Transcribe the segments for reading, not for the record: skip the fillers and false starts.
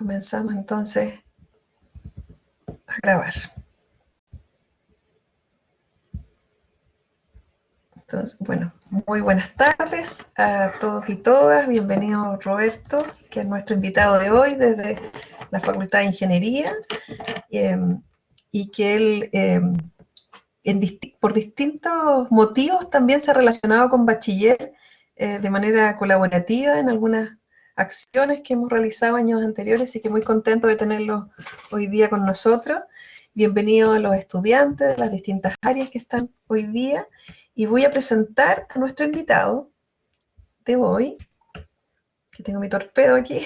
Comenzamos entonces a grabar. Entonces, bueno, muy buenas tardes a todos y todas. Bienvenido Roberto, que es nuestro invitado de hoy desde la Facultad de Ingeniería, y que él, por distintos motivos, también se ha relacionado con Bachiller de manera colaborativa en algunas acciones que hemos realizado años anteriores, y que muy contento de tenerlo hoy día con nosotros. Bienvenido a los estudiantes de las distintas áreas que están hoy día, y voy a presentar a nuestro invitado de hoy, que tengo mi torpedo aquí.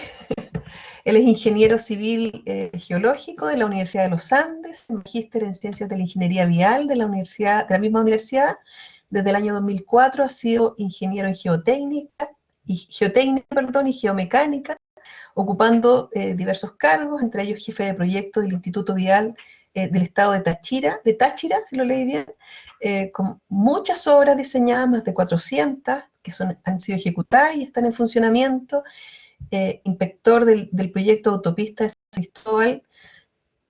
Él es ingeniero civil geológico de la Universidad de los Andes, magíster en Ciencias de la Ingeniería Vial de la misma universidad. Desde el año 2004 ha sido ingeniero en geotecnia y geomecánica, ocupando diversos cargos, entre ellos jefe de proyecto del Instituto Vial del Estado de Táchira, si lo leí bien, con muchas obras diseñadas, más de 400, que han sido ejecutadas y están en funcionamiento. Inspector del proyecto Autopista de San Cristóbal,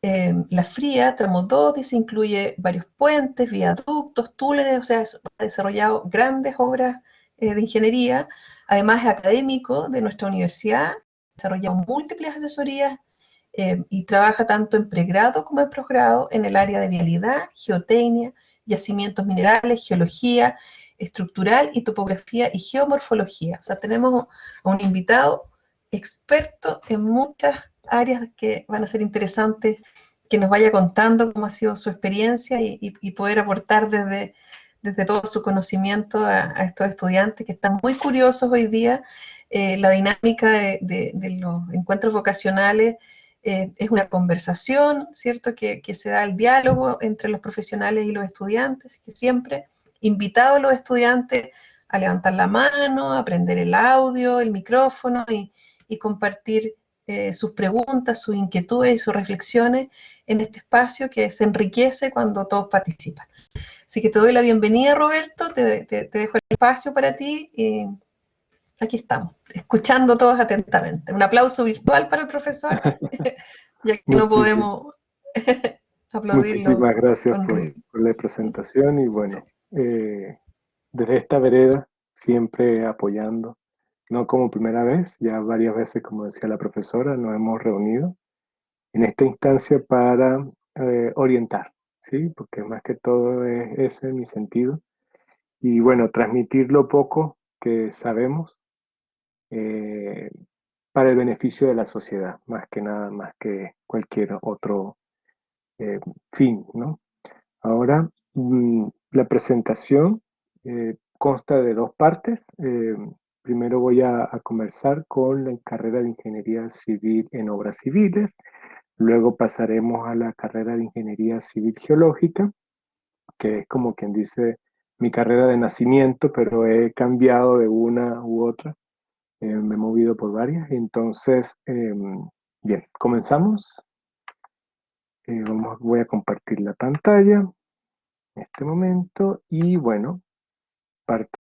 La Fría, tramo 2, y se incluye varios puentes, viaductos, túneles, o sea, ha desarrollado grandes obras de ingeniería. Además es académico de nuestra universidad, ha desarrollado múltiples asesorías y trabaja tanto en pregrado como en posgrado en el área de vialidad, geotecnia, yacimientos minerales, geología estructural y topografía y geomorfología. O sea, tenemos a un invitado experto en muchas áreas que van a ser interesantes que nos vaya contando cómo ha sido su experiencia y poder aportar desde todo su conocimiento a estos estudiantes que están muy curiosos hoy día. La dinámica de los encuentros vocacionales es una conversación, ¿cierto? Que se da el diálogo entre los profesionales y los estudiantes, que siempre invitado a los estudiantes a levantar la mano, a prender el audio, el micrófono y compartir sus preguntas, sus inquietudes y sus reflexiones en este espacio que se enriquece cuando todos participan. Así que te doy la bienvenida, Roberto, te dejo el espacio para ti y aquí estamos, escuchando todos atentamente. Un aplauso virtual para el profesor, ya que no podemos aplaudirlo Muchísimas gracias con ruido. por la presentación y bueno, desde esta vereda siempre apoyando, no como primera vez, ya varias veces, como decía la profesora, nos hemos reunido en esta instancia para orientar, ¿sí? Porque más que todo es ese mi sentido. Y bueno, transmitir lo poco que sabemos eh, para el beneficio de la sociedad, más que nada, más que cualquier otro fin, ¿no? Ahora, la presentación consta de dos partes. Primero voy a conversar con la carrera de Ingeniería Civil en Obras Civiles. Luego pasaremos a la carrera de Ingeniería Civil Geológica, que es como quien dice mi carrera de nacimiento, pero he cambiado de una u otra. Me he movido por varias. Entonces, bien, comenzamos. Voy a compartir la pantalla en este momento y bueno, partimos.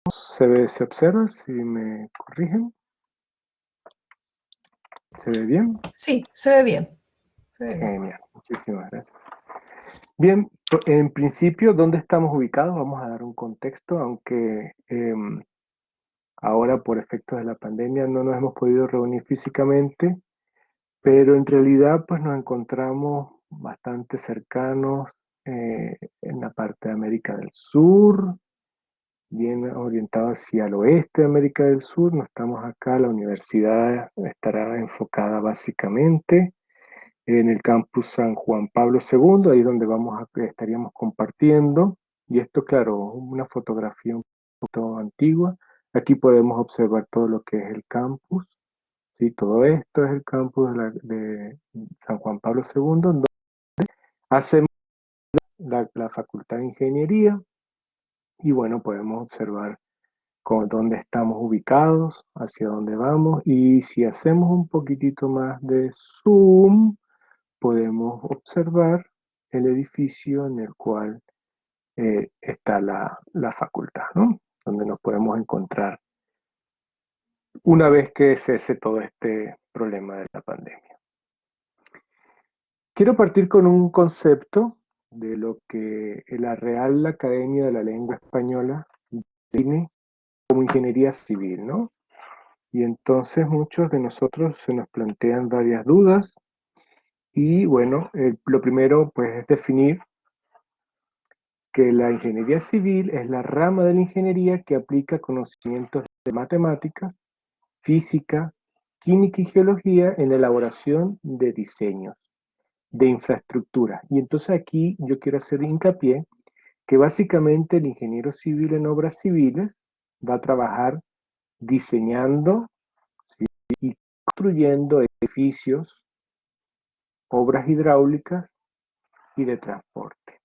Se observa, si me corrigen. ¿Se ve bien? Sí, se ve bien. Se ve bien. Genial, muchísimas gracias. Bien, en principio, ¿dónde estamos ubicados? Vamos a dar un contexto, aunque ahora por efectos de la pandemia no nos hemos podido reunir físicamente, pero en realidad pues nos encontramos bastante cercanos en la parte de América del Sur, bien orientado hacia el oeste de América del Sur. No estamos acá, la universidad estará enfocada básicamente en el campus San Juan Pablo II, ahí donde estaríamos compartiendo. Y esto, claro, una fotografía un poco antigua. Aquí podemos observar todo lo que es el campus. Sí, todo esto es el campus de San Juan Pablo II, donde hacemos la Facultad de Ingeniería. Y bueno, podemos observar con dónde estamos ubicados, hacia dónde vamos, y si hacemos un poquitito más de zoom, podemos observar el edificio en el cual está la facultad, ¿no? Donde nos podemos encontrar una vez que cese todo este problema de la pandemia. quiero partir con un concepto de lo que la Real Academia de la Lengua Española define como ingeniería civil, ¿no? Y entonces muchos de nosotros se nos plantean varias dudas y bueno, lo primero pues es definir que la ingeniería civil es la rama de la ingeniería que aplica conocimientos de matemáticas, física, química y geología en la elaboración de diseños, de infraestructura. Y entonces aquí yo quiero hacer hincapié que básicamente el ingeniero civil en obras civiles va a trabajar diseñando, ¿sí?, y construyendo edificios, obras hidráulicas y de transporte.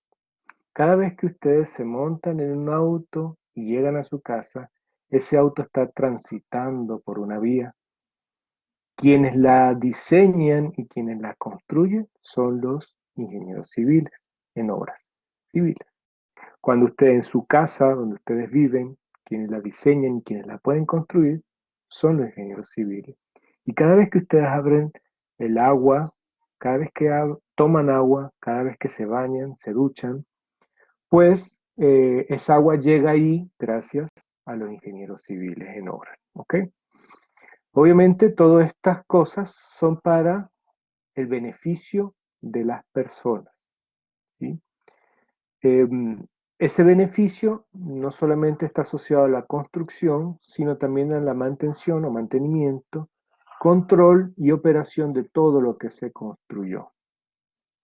Cada vez que ustedes se montan en un auto y llegan a su casa, ese auto está transitando por una vía. Quienes la diseñan y quienes la construyen son los ingenieros civiles en obras civiles. Cuando ustedes en su casa, donde ustedes viven, quienes la diseñan y quienes la pueden construir son los ingenieros civiles. Y cada vez que ustedes abren el agua, cada vez que toman agua, cada vez que se bañan, se duchan, pues esa agua llega ahí gracias a los ingenieros civiles en obras. ¿Ok? Obviamente todas estas cosas son para el beneficio de las personas, ¿sí? Ese beneficio no solamente está asociado a la construcción, sino también a la mantención o mantenimiento, control y operación de todo lo que se construyó.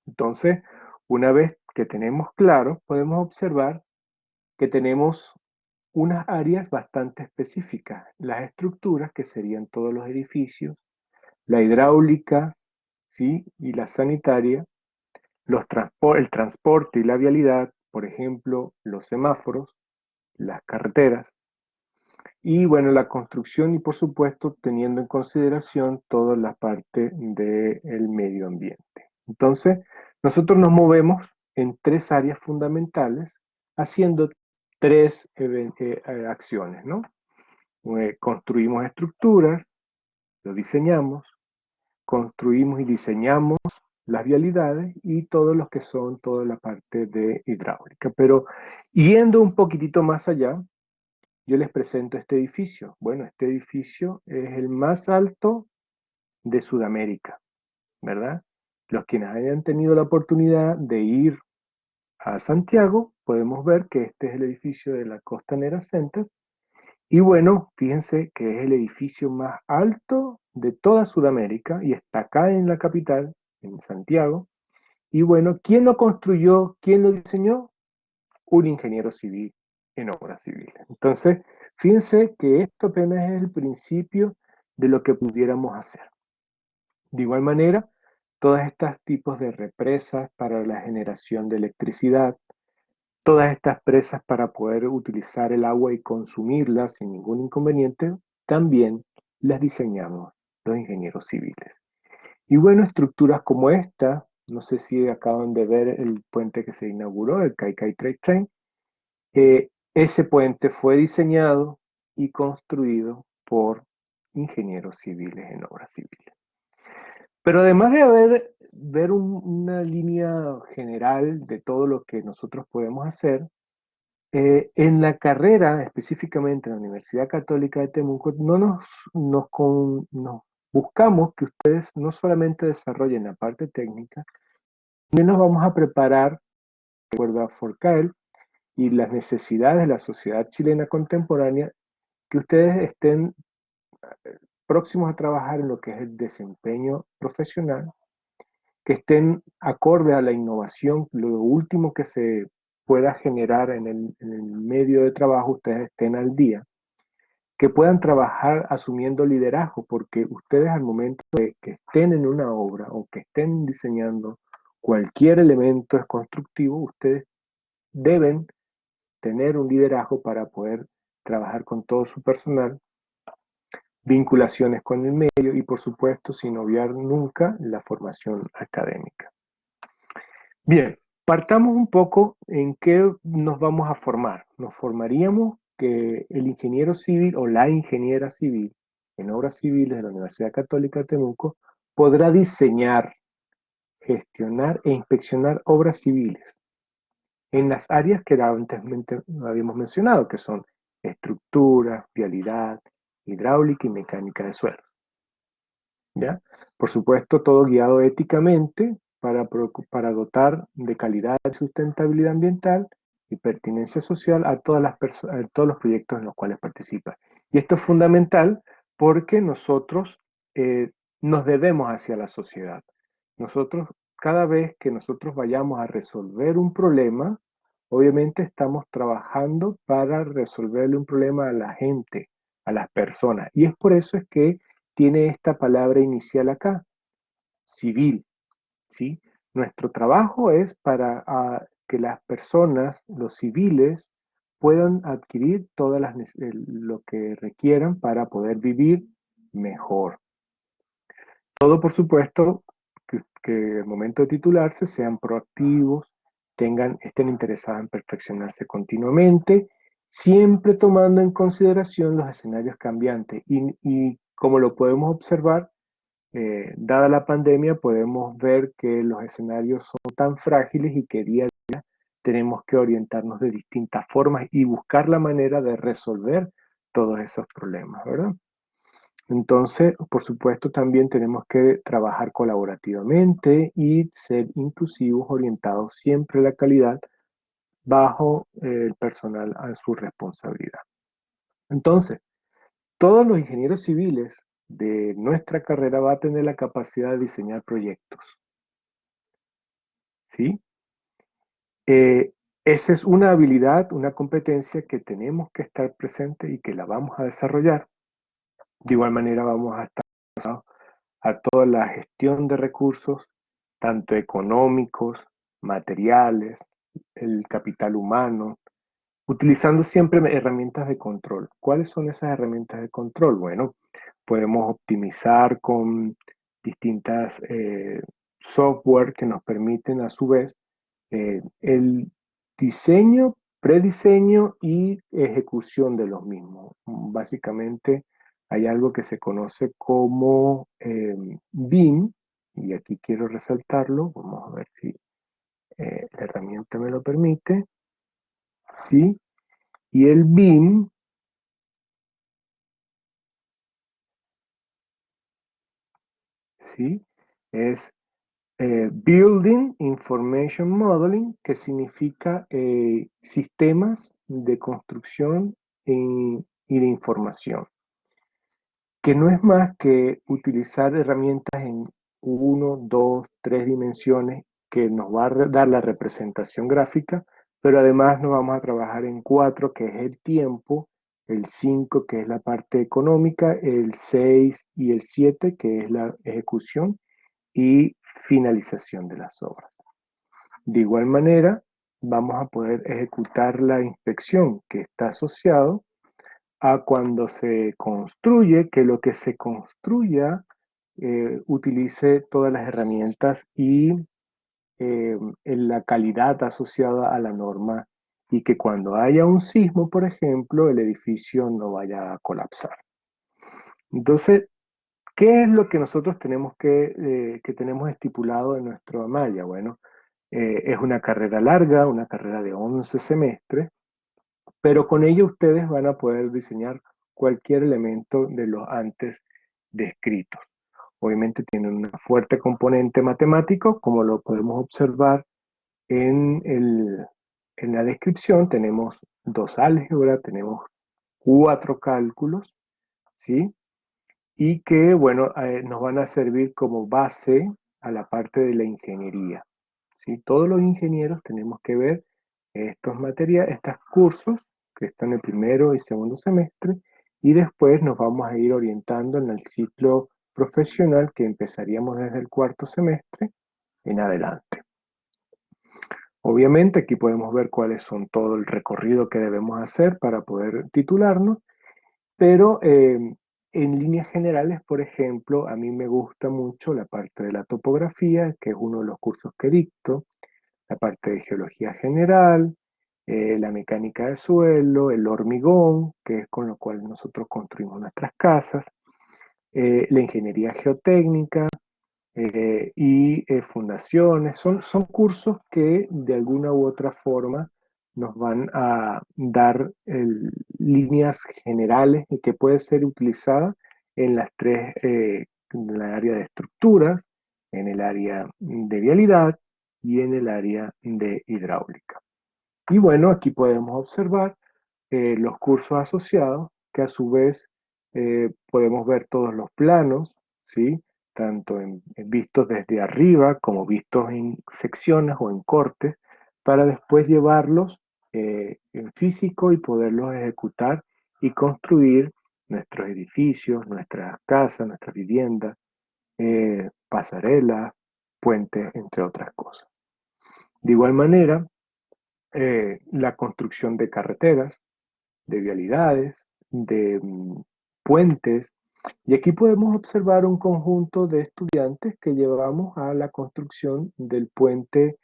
Entonces, una vez que tenemos claro, podemos observar que tenemos unas áreas bastante específicas, las estructuras, que serían todos los edificios, la hidráulica, ¿sí?, y la sanitaria, el transporte y la vialidad, por ejemplo, los semáforos, las carreteras, y bueno, la construcción y por supuesto teniendo en consideración toda la parte del medio ambiente. Entonces, nosotros nos movemos en tres áreas fundamentales haciendo tres acciones, ¿no? Construimos estructuras, lo diseñamos, construimos y diseñamos las vialidades y todos los que son toda la parte de hidráulica. Pero yendo un poquitito más allá, yo les presento este edificio. Bueno, este edificio es el más alto de Sudamérica, ¿verdad? Los quienes hayan tenido la oportunidad de ir a Santiago, podemos ver que este es el edificio de la Costanera Center. Y bueno, fíjense que es el edificio más alto de toda Sudamérica y está acá en la capital, en Santiago. Y bueno, ¿quién lo construyó? ¿Quién lo diseñó? Un ingeniero civil en obras civiles. Entonces, fíjense que esto apenas es el principio de lo que pudiéramos hacer. De igual manera, todos estos tipos de represas para la generación de electricidad, todas estas presas para poder utilizar el agua y consumirla sin ningún inconveniente, también las diseñamos los ingenieros civiles. Y bueno, estructuras como esta, no sé si acaban de ver el puente que se inauguró, el Kaikai Trade Train. Ese puente fue diseñado y construido por ingenieros civiles en obras civiles. Pero además de ver una línea general de todo lo que nosotros podemos hacer, en la carrera, específicamente en la Universidad Católica de Temuco, nos buscamos que ustedes no solamente desarrollen la parte técnica, también nos vamos a preparar, de acuerdo a Forcael, y las necesidades de la sociedad chilena contemporánea, que ustedes estén próximos a trabajar en lo que es el desempeño profesional, que estén acorde a la innovación, lo último que se pueda generar en el medio de trabajo, ustedes estén al día, que puedan trabajar asumiendo liderazgo, porque ustedes al momento de que estén en una obra o que estén diseñando cualquier elemento constructivo, ustedes deben tener un liderazgo para poder trabajar con todo su personal, vinculaciones con el medio y por supuesto sin obviar nunca la formación académica. Bien, partamos un poco en qué nos vamos a formar. Nos formaríamos que el ingeniero civil o la ingeniera civil en obras civiles de la Universidad Católica de Temuco podrá diseñar, gestionar e inspeccionar obras civiles en las áreas que antes habíamos mencionado, que son estructura, vialidad, hidráulica y mecánica de suelo. ¿Ya? Por supuesto, todo guiado éticamente para dotar de calidad y sustentabilidad ambiental y pertinencia social a todas a todos los proyectos en los cuales participa. Y esto es fundamental porque nosotros nos debemos hacia la sociedad. Nosotros, cada vez que nosotros vayamos a resolver un problema, obviamente estamos trabajando para resolverle un problema a la gente, a las personas. Y es por eso es que tiene esta palabra inicial acá, civil, ¿sí? Nuestro trabajo es para que las personas, los civiles, puedan adquirir todas lo que requieran para poder vivir mejor. Todo, por supuesto, que al momento de titularse sean proactivos, estén interesados en perfeccionarse continuamente, siempre tomando en consideración los escenarios cambiantes. Y como lo podemos observar, dada la pandemia, podemos ver que los escenarios son tan frágiles y que día a día tenemos que orientarnos de distintas formas y buscar la manera de resolver todos esos problemas, ¿verdad? Entonces, por supuesto, también tenemos que trabajar colaborativamente y ser inclusivos, orientados siempre a la calidad bajo el personal a su responsabilidad. Entonces, todos los ingenieros civiles de nuestra carrera van a tener la capacidad de diseñar proyectos. ¿Sí? Esa es una habilidad, una competencia que tenemos que estar presente y que la vamos a desarrollar. De igual manera vamos a estar a toda la gestión de recursos, tanto económicos, materiales, el capital humano, utilizando siempre herramientas de control. ¿Cuáles son esas herramientas de control? Bueno, podemos optimizar con distintas software que nos permiten a su vez el diseño, prediseño y ejecución de los mismos. Básicamente hay algo que se conoce como BIM, y aquí quiero resaltarlo, vamos a ver si la herramienta me lo permite, ¿sí? Y el BIM, ¿sí? Es Building Information Modeling, que significa sistemas de construcción y de información, que no es más que utilizar herramientas en 1, 2, 3 dimensiones que nos va a dar la representación gráfica, pero además nos vamos a trabajar en 4, que es el tiempo, el 5, que es la parte económica, el 6 y el 7, que es la ejecución y finalización de las obras. De igual manera, vamos a poder ejecutar la inspección que está asociado a cuando se construye, que lo que se construya utilice todas las herramientas y en la calidad asociada a la norma y que cuando haya un sismo, por ejemplo, el edificio no vaya a colapsar. Entonces, ¿qué es lo que nosotros tenemos que tenemos estipulado en nuestro malla? Bueno, es una carrera larga, una carrera de 11 semestres, pero con ello ustedes van a poder diseñar cualquier elemento de los antes descritos. Obviamente tienen un fuerte componente matemático, como lo podemos observar en, en la descripción. Tenemos 2 álgebras, tenemos 4 cálculos, ¿sí? Y que, bueno, nos van a servir como base a la parte de la ingeniería, ¿sí? Todos los ingenieros tenemos que ver estos cursos que están en el primero y segundo semestre, y después nos vamos a ir orientando en el ciclo profesional que empezaríamos desde el 4.º semestre en adelante. Obviamente aquí podemos ver cuáles son todo el recorrido que debemos hacer para poder titularnos, pero en líneas generales, por ejemplo, a mí me gusta mucho la parte de la topografía, que es uno de los cursos que dicto, la parte de geología general, la mecánica de suelo, el hormigón, que es con lo cual nosotros construimos nuestras casas, la ingeniería geotécnica, y fundaciones. Son cursos que de alguna u otra forma nos van a dar líneas generales y que pueden ser utilizadas en las tres, en el área de estructuras, en el área de vialidad y en el área de hidráulica. Y bueno, aquí podemos observar los cursos asociados, que a su vez podemos ver todos los planos, ¿sí? Tanto vistos desde arriba como vistos en secciones o en cortes, para después llevarlos en físico y poderlos ejecutar y construir nuestros edificios, nuestras casas, nuestras viviendas, pasarelas, puentes, entre otras cosas. De igual manera, la construcción de carreteras, de vialidades, de puentes. Y aquí podemos observar un conjunto de estudiantes que llevamos a la construcción del puente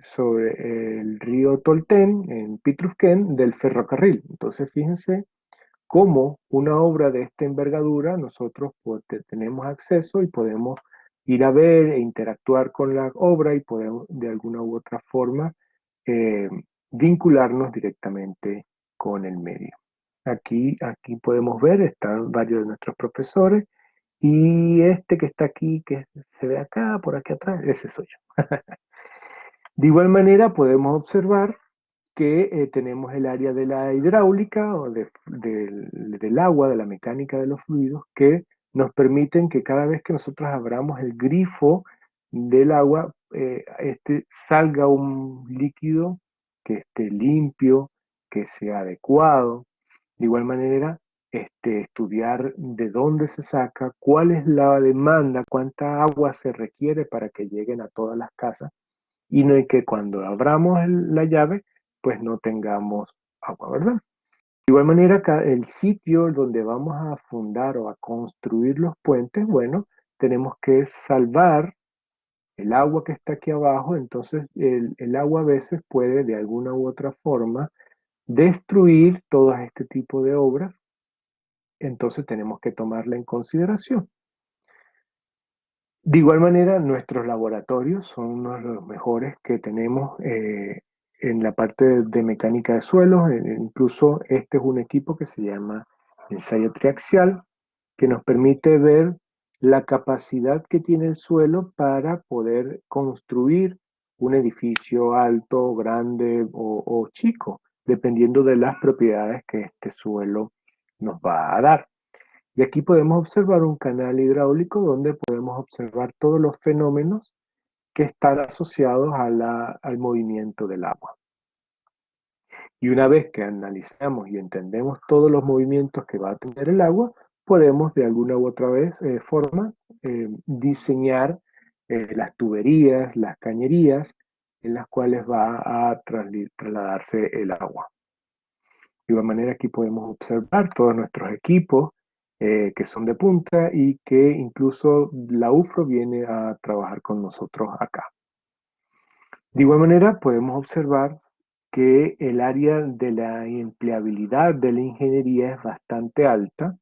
sobre el río Tolten, en Pitrufquén, del ferrocarril. Entonces, fíjense cómo una obra de esta envergadura nosotros pues, tenemos acceso y podemos ir a ver e interactuar con la obra y podemos de alguna u otra forma eh, vincularnos directamente con el medio. Aquí podemos ver, están varios de nuestros profesores y este que está aquí, que se ve acá, por aquí atrás, ese soy yo. De igual manera podemos observar que tenemos el área de la hidráulica o del agua, de la mecánica de los fluidos, que nos permiten que cada vez que nosotros abramos el grifo del agua, salga un líquido que esté limpio, que sea adecuado. De igual manera, estudiar de dónde se saca, cuál es la demanda, cuánta agua se requiere para que lleguen a todas las casas y no hay que cuando abramos la llave, pues no tengamos agua, ¿verdad? De igual manera, el sitio donde vamos a fundar o a construir los puentes, bueno, tenemos que salvar el agua que está aquí abajo, entonces el agua a veces puede de alguna u otra forma destruir todo este tipo de obras, entonces tenemos que tomarla en consideración. De igual manera, nuestros laboratorios son uno de los mejores que tenemos en la parte de mecánica de suelos. Incluso este es un equipo que se llama ensayo triaxial, que nos permite ver la capacidad que tiene el suelo para poder construir un edificio alto, grande o chico, dependiendo de las propiedades que este suelo nos va a dar. Y aquí podemos observar un canal hidráulico donde podemos observar todos los fenómenos que están asociados al movimiento del agua. Y una vez que analizamos y entendemos todos los movimientos que va a tener el agua, podemos de alguna u otra forma diseñar las tuberías, las cañerías en las cuales va a trasladarse el agua. De igual manera aquí podemos observar todos nuestros equipos que son de punta y que incluso la UFRO viene a trabajar con nosotros acá. De igual manera podemos observar que el área de la empleabilidad de la ingeniería es bastante alta.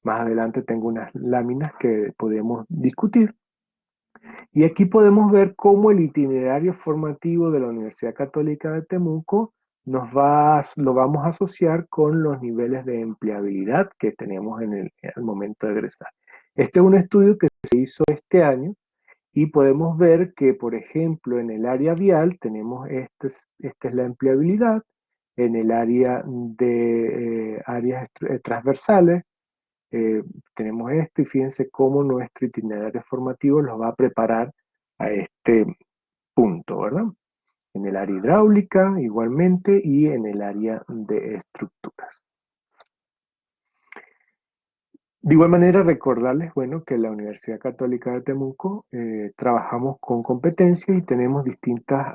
Más adelante tengo unas láminas que podemos discutir. Y aquí podemos ver cómo el itinerario formativo de la Universidad Católica de Temuco lo vamos a asociar con los niveles de empleabilidad que tenemos al momento de egresar. Este es un estudio que se hizo este año y podemos ver que, por ejemplo, en el área vial tenemos esta es la empleabilidad, en el área de áreas transversales tenemos esto y fíjense cómo nuestro itinerario formativo los va a preparar a este punto, ¿verdad? En el área hidráulica igualmente y en el área de estructuras. De igual manera, recordarles, bueno, que en la Universidad Católica de Temuco trabajamos con competencias y tenemos distintas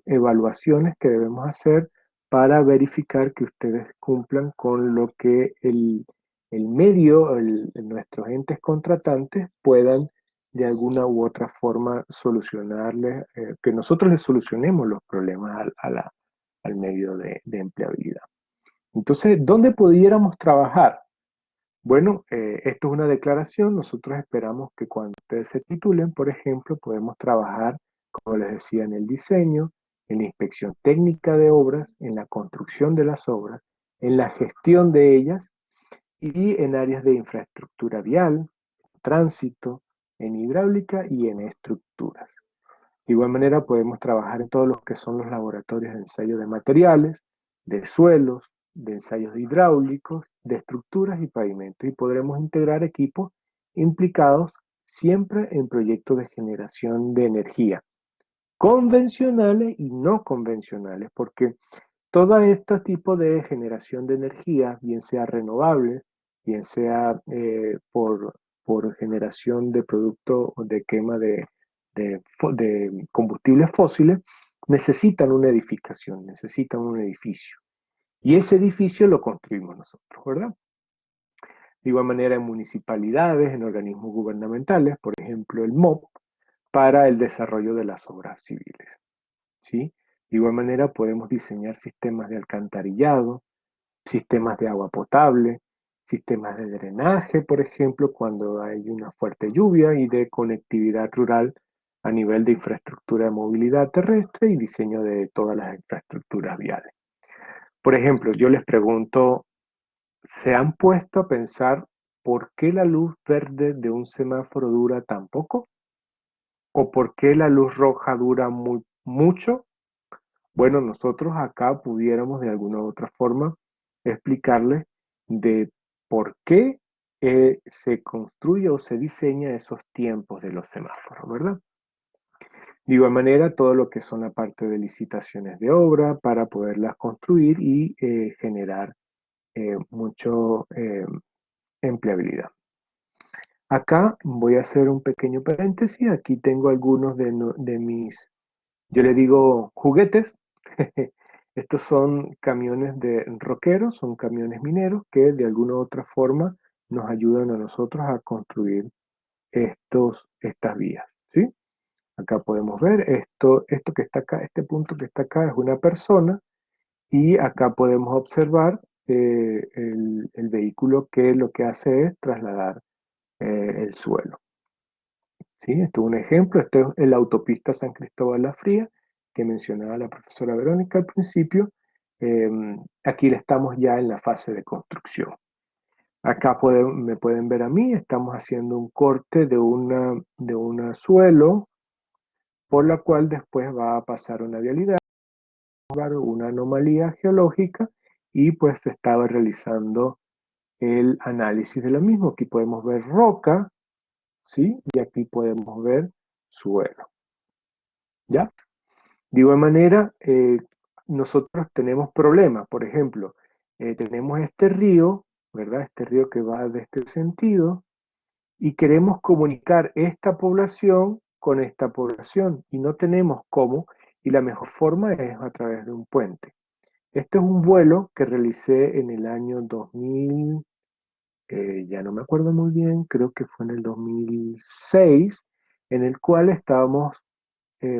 evaluaciones que debemos hacer para verificar que ustedes cumplan con lo que el medio, nuestros entes contratantes puedan de alguna u otra forma solucionarles, que nosotros les solucionemos los problemas al medio de empleabilidad. Entonces, ¿dónde pudiéramos trabajar? Bueno, esto es una declaración. Nosotros esperamos que cuando ustedes se titulen, por ejemplo, podemos trabajar, como les decía, en el diseño, en la inspección técnica de obras, en la construcción de las obras, en la gestión de ellas y en áreas de infraestructura vial, tránsito, en hidráulica y en estructuras. De igual manera, podemos trabajar en todos los que son los laboratorios de ensayo de materiales, de suelos, de ensayos hidráulicos, de estructuras y pavimentos. Y podremos integrar equipos implicados siempre en proyectos de generación de energía, convencionales y no convencionales, porque todo este tipo de generación de energía, bien sea renovable, bien sea por generación de producto de quema de combustibles fósiles, necesitan una edificación, necesitan un edificio. Y ese edificio lo construimos nosotros, ¿verdad? De igual manera en municipalidades, en organismos gubernamentales, por ejemplo el MOP, para el desarrollo de las obras civiles. ¿Sí? De igual manera podemos diseñar sistemas de alcantarillado, sistemas de agua potable, sistemas de drenaje, por ejemplo, cuando hay una fuerte lluvia y de conectividad rural a nivel de infraestructura de movilidad terrestre y diseño de todas las infraestructuras viales. Por ejemplo, yo les pregunto, ¿se han puesto a pensar por qué la luz verde de un semáforo dura tan poco? ¿O por qué la luz roja dura mucho? Bueno, nosotros acá pudiéramos de alguna u otra forma explicarles de por qué se construye o se diseña esos tiempos de los semáforos, ¿verdad? De igual manera, todo lo que son la parte de licitaciones de obra para poderlas construir y generar mucho empleabilidad. Acá voy a hacer un pequeño paréntesis. Aquí tengo algunos de mis, yo le digo juguetes. Estos son camiones de rockeros, son camiones mineros que de alguna u otra forma nos ayudan a nosotros a construir estas vías, ¿sí? Acá podemos ver esto que está acá, este punto que está acá es una persona y acá podemos observar el vehículo que lo que hace es trasladar el suelo. ¿Sí? Esto es un ejemplo, esto es la autopista San Cristóbal La Fría, que mencionaba la profesora Verónica al principio. Eh, Aquí estamos ya en la fase de construcción. Acá me pueden ver a mí, estamos haciendo un corte de una suelo, por la cual después va a pasar una vialidad, una anomalía geológica, y pues se estaba realizando el análisis de lo mismo. Aquí podemos ver roca, ¿sí? Y aquí podemos ver suelo, ¿ya? De igual manera, nosotros tenemos problemas. Por ejemplo, tenemos este río, ¿verdad? Este río que va de este sentido y queremos comunicar esta población con esta población y no tenemos cómo y la mejor forma es a través de un puente. Este es un vuelo que realicé en el año 2000, ya no me acuerdo muy bien, creo que fue en el 2006, en el cual estábamos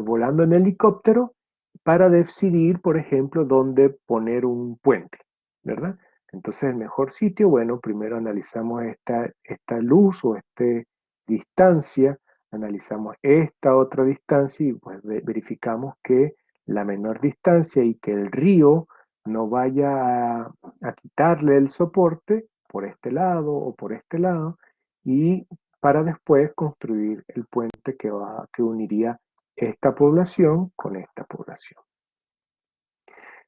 volando en helicóptero para decidir, por ejemplo, dónde poner un puente, ¿verdad? Entonces, el mejor sitio, bueno, primero analizamos esta luz o esta distancia, analizamos esta otra distancia y pues verificamos que la menor distancia y que el río no vaya a quitarle el soporte por este lado o por este lado y para después construir el puente que uniría esta población con esta población.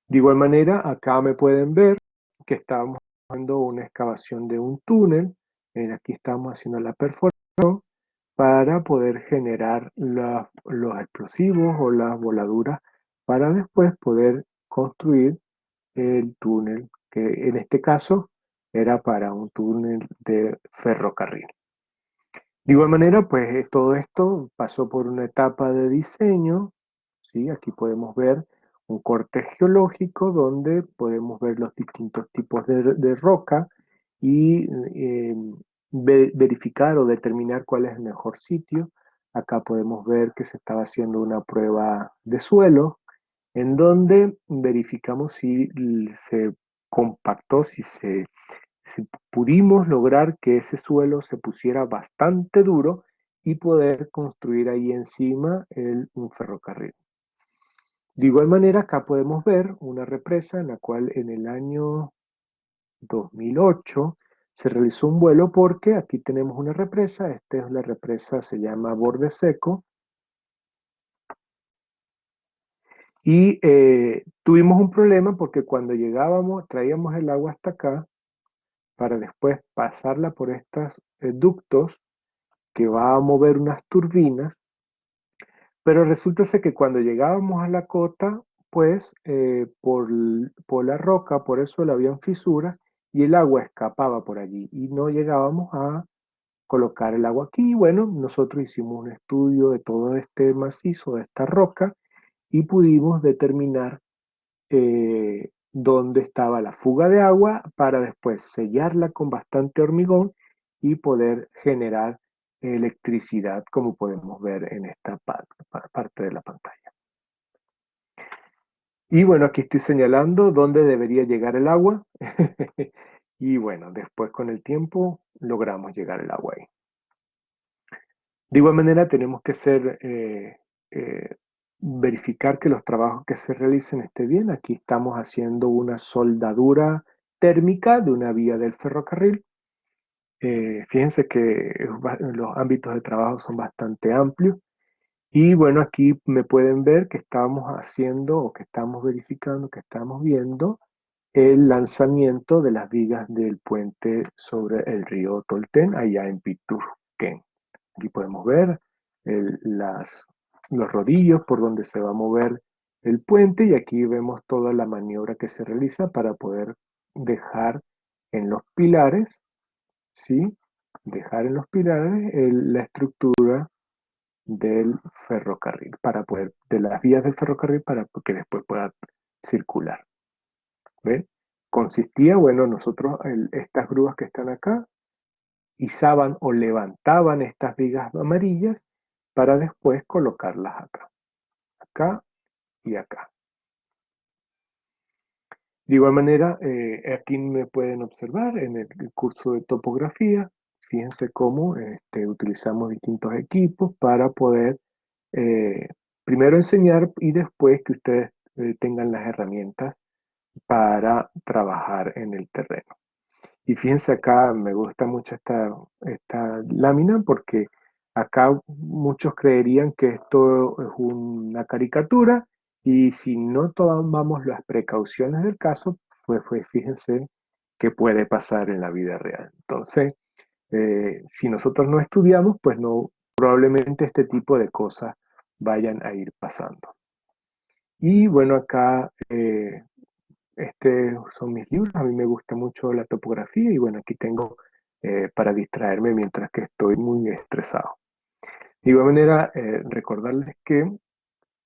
De igual manera, acá me pueden ver que estamos haciendo una excavación de un túnel. Aquí estamos haciendo la perforación para poder generar los explosivos o las voladuras para después poder construir el túnel, que en este caso era para un túnel de ferrocarril. De igual manera, pues todo esto pasó por una etapa de diseño, ¿sí? Aquí podemos ver un corte geológico donde podemos ver los distintos tipos de roca y verificar o determinar cuál es el mejor sitio. Acá podemos ver que se estaba haciendo una prueba de suelo en donde verificamos si se compactó, si pudimos lograr que ese suelo se pusiera bastante duro y poder construir ahí encima un ferrocarril. De igual manera, acá podemos ver una represa en la cual en el año 2008 se realizó un vuelo porque aquí tenemos una represa, esta es la represa, se llama Borde Seco, y tuvimos un problema porque cuando llegábamos, traíamos el agua hasta acá para después pasarla por estos ductos que va a mover unas turbinas, pero resulta ser que cuando llegábamos a la cota, pues por la roca, por eso le habían fisuras y el agua escapaba por allí y no llegábamos a colocar el agua aquí. Bueno, nosotros hicimos un estudio de todo este macizo, de esta roca, y pudimos determinar dónde estaba la fuga de agua para después sellarla con bastante hormigón y poder generar electricidad, como podemos ver en esta parte de la pantalla. Y bueno, aquí estoy señalando dónde debería llegar el agua. Y bueno, después con el tiempo logramos llegar el agua ahí. De igual manera tenemos que verificar que los trabajos que se realicen estén bien. Aquí estamos haciendo una soldadura térmica de una vía del ferrocarril. Fíjense que los ámbitos de trabajo son bastante amplios. Y bueno, aquí me pueden ver que estamos haciendo o que estamos verificando, que estamos viendo el lanzamiento de las vigas del puente sobre el río Tolten, allá en Piturquén. Aquí podemos ver los rodillos por donde se va a mover el puente y aquí vemos toda la maniobra que se realiza para poder dejar en los pilares, ¿sí? Dejar en los pilares la estructura del ferrocarril, de las vías del ferrocarril para que después pueda circular. ¿Ven? Consistía, bueno, nosotros, estas grúas que están acá, izaban o levantaban estas vigas amarillas para después colocarlas acá, acá y acá. De igual manera, aquí me pueden observar en el curso de topografía, fíjense cómo utilizamos distintos equipos para poder primero enseñar y después que ustedes tengan las herramientas para trabajar en el terreno. Y fíjense acá, me gusta mucho esta lámina porque acá muchos creerían que esto es una caricatura y si no tomamos las precauciones del caso, pues fíjense qué puede pasar en la vida real. Entonces, si nosotros no estudiamos, pues no, probablemente este tipo de cosas vayan a ir pasando. Y bueno, acá son mis libros, a mí me gusta mucho la topografía y bueno, aquí tengo para distraerme mientras que estoy muy estresado. De igual manera, recordarles que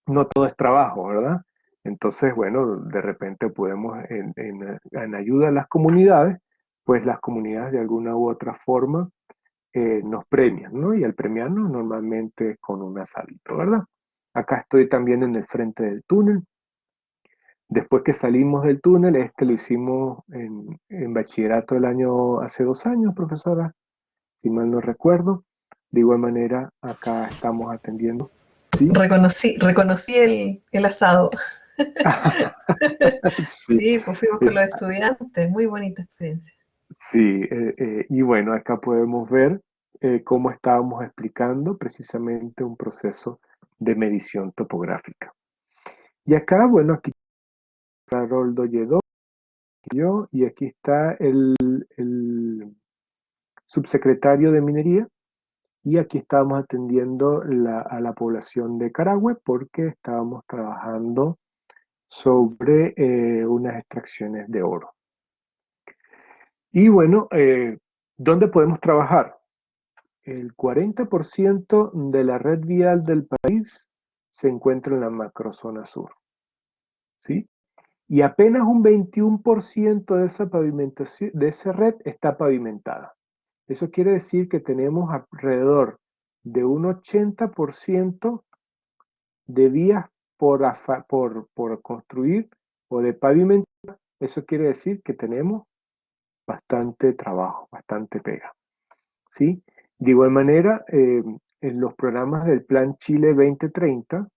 no todo es trabajo, ¿verdad? Entonces, bueno, de repente podemos, en ayuda a las comunidades, pues las comunidades de alguna u otra forma nos premian, ¿no? Y al premiarnos normalmente con un asalto, ¿verdad? Acá estoy también en el frente del túnel. Después que salimos del túnel, lo hicimos en bachillerato hace 2 años, profesora, si mal no recuerdo. De igual manera, acá estamos atendiendo. ¿Sí? Reconocí el asado. Sí, Sí, pues fuimos con los estudiantes, muy bonita experiencia. sí, y bueno, acá podemos ver cómo estábamos explicando precisamente un proceso de medición topográfica. Y acá, bueno, aquí está Roldo Lledó, yo, y aquí está el subsecretario de Minería, y aquí estábamos atendiendo a la población de Carahue porque estábamos trabajando sobre unas extracciones de oro. Y bueno, ¿dónde podemos trabajar? El 40% de la red vial del país se encuentra en la macrozona sur, ¿sí? Y apenas un 21% de esa pavimentación, de esa red está pavimentada. Eso quiere decir que tenemos alrededor de un 80% de vías por construir o de pavimentar. Eso quiere decir que tenemos bastante trabajo, bastante pega, ¿sí? De igual manera, en los programas del Plan Chile 2030,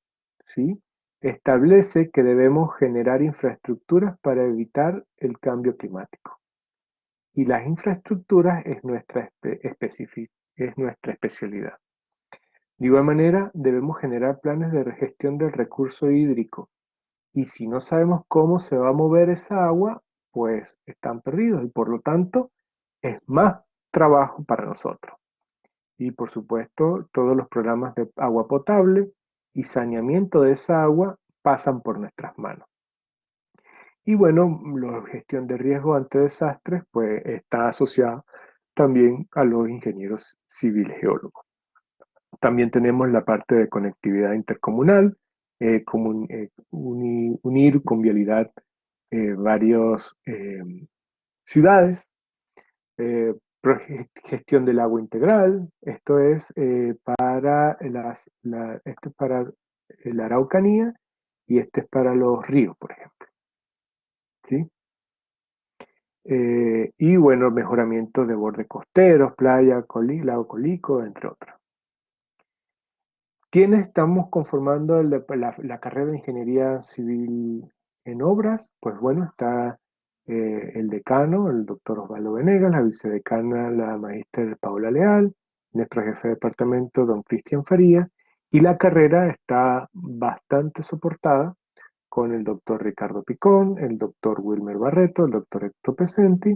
¿sí? Establece que debemos generar infraestructuras para evitar el cambio climático. Y las infraestructuras es es nuestra especialidad. De igual manera, debemos generar planes de gestión del recurso hídrico. Y si no sabemos cómo se va a mover esa agua, pues están perdidos y por lo tanto es más trabajo para nosotros. Y por supuesto, todos los programas de agua potable y saneamiento de esa agua pasan por nuestras manos. Y bueno, la gestión de riesgo ante desastres, pues está asociada también a los ingenieros civiles geólogos. También tenemos la parte de conectividad intercomunal, unir con vialidad varias ciudades, eh, gestión del agua integral, esto es este es para la Araucanía y este es para los ríos, por ejemplo. ¿Sí? Y bueno, mejoramiento de bordes costeros, playa, lago Colico, entre otros. ¿Quiénes estamos conformando la carrera de Ingeniería Civil en Obras? Pues bueno, está el decano, el doctor Osvaldo Venegas, la vicedecana, la magíster Paula Leal, nuestro jefe de departamento, don Cristian Faría, y la carrera está bastante soportada con el doctor Ricardo Picón, el doctor Wilmer Barreto, el doctor Héctor Pesenti,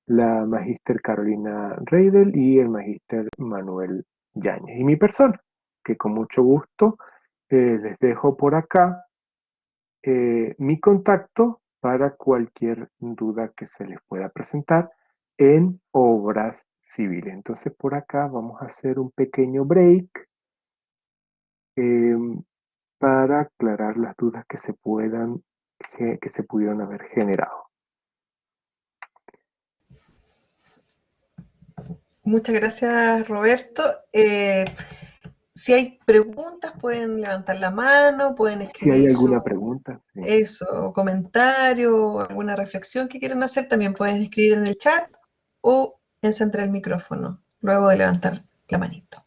la magíster Carolina Reidel y el magíster Manuel Yáñez. Y mi persona, que con mucho gusto les dejo por acá mi contacto para cualquier duda que se les pueda presentar en obras civiles. Entonces por acá vamos a hacer un pequeño break eh, para aclarar las dudas que se pudieron haber generado. Muchas gracias, Roberto. Si hay preguntas, pueden levantar la mano, pueden Si hay escribir alguna su pregunta, sí. comentario, alguna reflexión que quieran hacer, también pueden escribir en el chat o encender el micrófono luego de levantar la manito.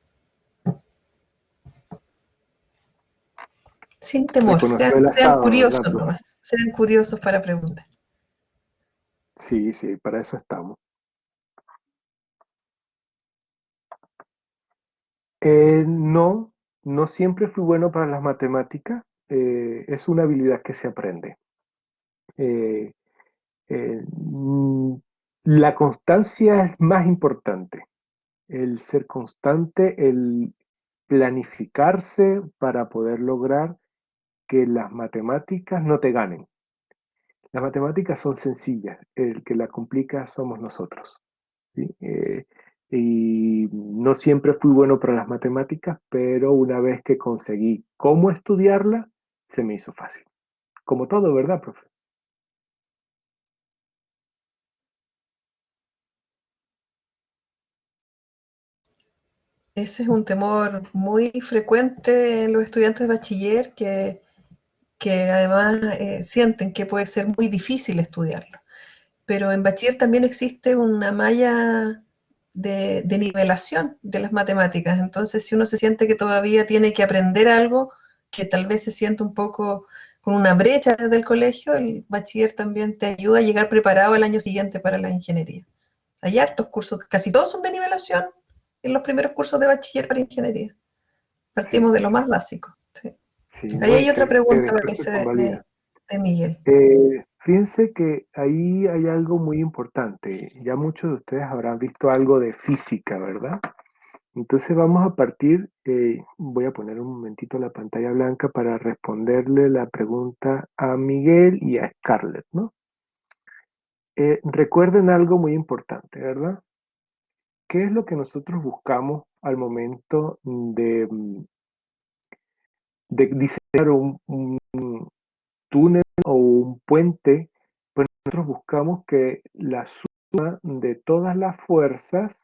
Sin temor, Reconoció el sean asado, ¿verdad, curiosos profe? nomás, sean curiosos para preguntar. Sí, sí, para eso estamos. No, no siempre fui bueno para las matemáticas. Es una habilidad que se aprende. Eh, mm, la constancia es más importante. El ser constante, el planificarse para poder lograr que las matemáticas no te ganen. Las matemáticas son sencillas, el que la complica somos nosotros. ¿Sí? Y no siempre fui bueno para las matemáticas, pero una vez que conseguí cómo estudiarla, se me hizo fácil. Como todo, ¿verdad, profe? Ese es un temor muy frecuente en los estudiantes de bachiller que además sienten que puede ser muy difícil estudiarlo. Pero en bachiller también existe una malla de nivelación de las matemáticas. Entonces, si uno se siente que todavía tiene que aprender algo, que tal vez se siente un poco con una brecha desde el colegio, el bachiller también te ayuda a llegar preparado al año siguiente para la ingeniería. Hay hartos cursos, casi todos son de nivelación en los primeros cursos de bachiller para ingeniería. Sí, Partimos de lo más básico. Sí. sí, Ahí ¿no? Y hay otra que pregunta, después se parece, convalida. de Miguel. Fíjense que ahí hay algo muy importante. Ya muchos de ustedes habrán visto algo de física, ¿verdad? Entonces vamos a partir, voy a poner un momentito la pantalla blanca para responderle la pregunta a Miguel y a Scarlett, ¿no? Recuerden algo muy importante, ¿verdad? ¿Qué es lo que nosotros buscamos al momento de diseñar un túnel o un puente? Pues nosotros buscamos que la suma de todas las fuerzas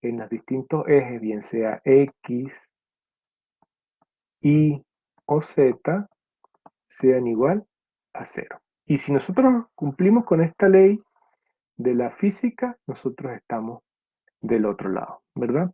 en los distintos ejes, bien sea X, Y o Z, sean igual a cero. Y si nosotros cumplimos con esta ley, de la física, nosotros estamos del otro lado, ¿verdad?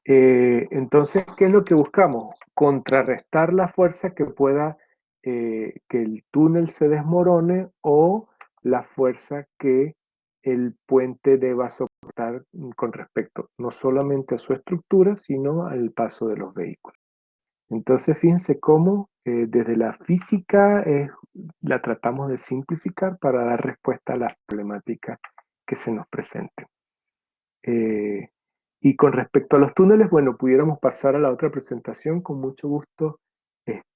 Entonces, ¿qué es lo que buscamos? Contrarrestar la fuerza que pueda que el túnel se desmorone o la fuerza que el puente deba soportar con respecto no solamente a su estructura, sino al paso de los vehículos. Entonces, fíjense cómo desde la física la tratamos de simplificar para dar respuesta a las problemáticas que se nos presenten. Y con respecto a los túneles, bueno, pudiéramos pasar a la otra presentación, con mucho gusto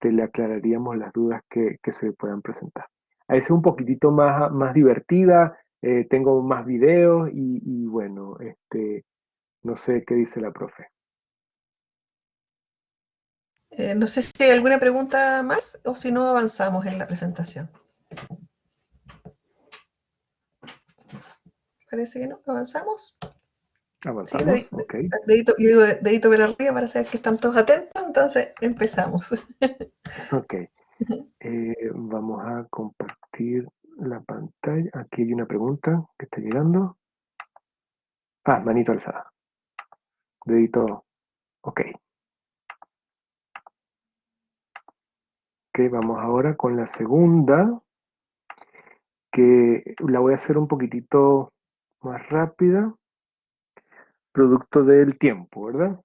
le aclararíamos las dudas que se puedan presentar. A veces un poquitito más divertida, tengo más videos y bueno, no sé qué dice la profe. No sé si hay alguna pregunta más o si no avanzamos en la presentación. Parece que no, avanzamos. Avanzamos, Sí, ok. dedito, yo digo dedito para arriba para saber que están todos atentos, entonces empezamos. Ok, vamos a compartir la pantalla. Aquí hay una pregunta que está llegando. Ah, manito alzada. Dedito, ok. Ok, vamos ahora con la segunda, que la voy a hacer un poquitito más rápida, producto del tiempo, ¿verdad?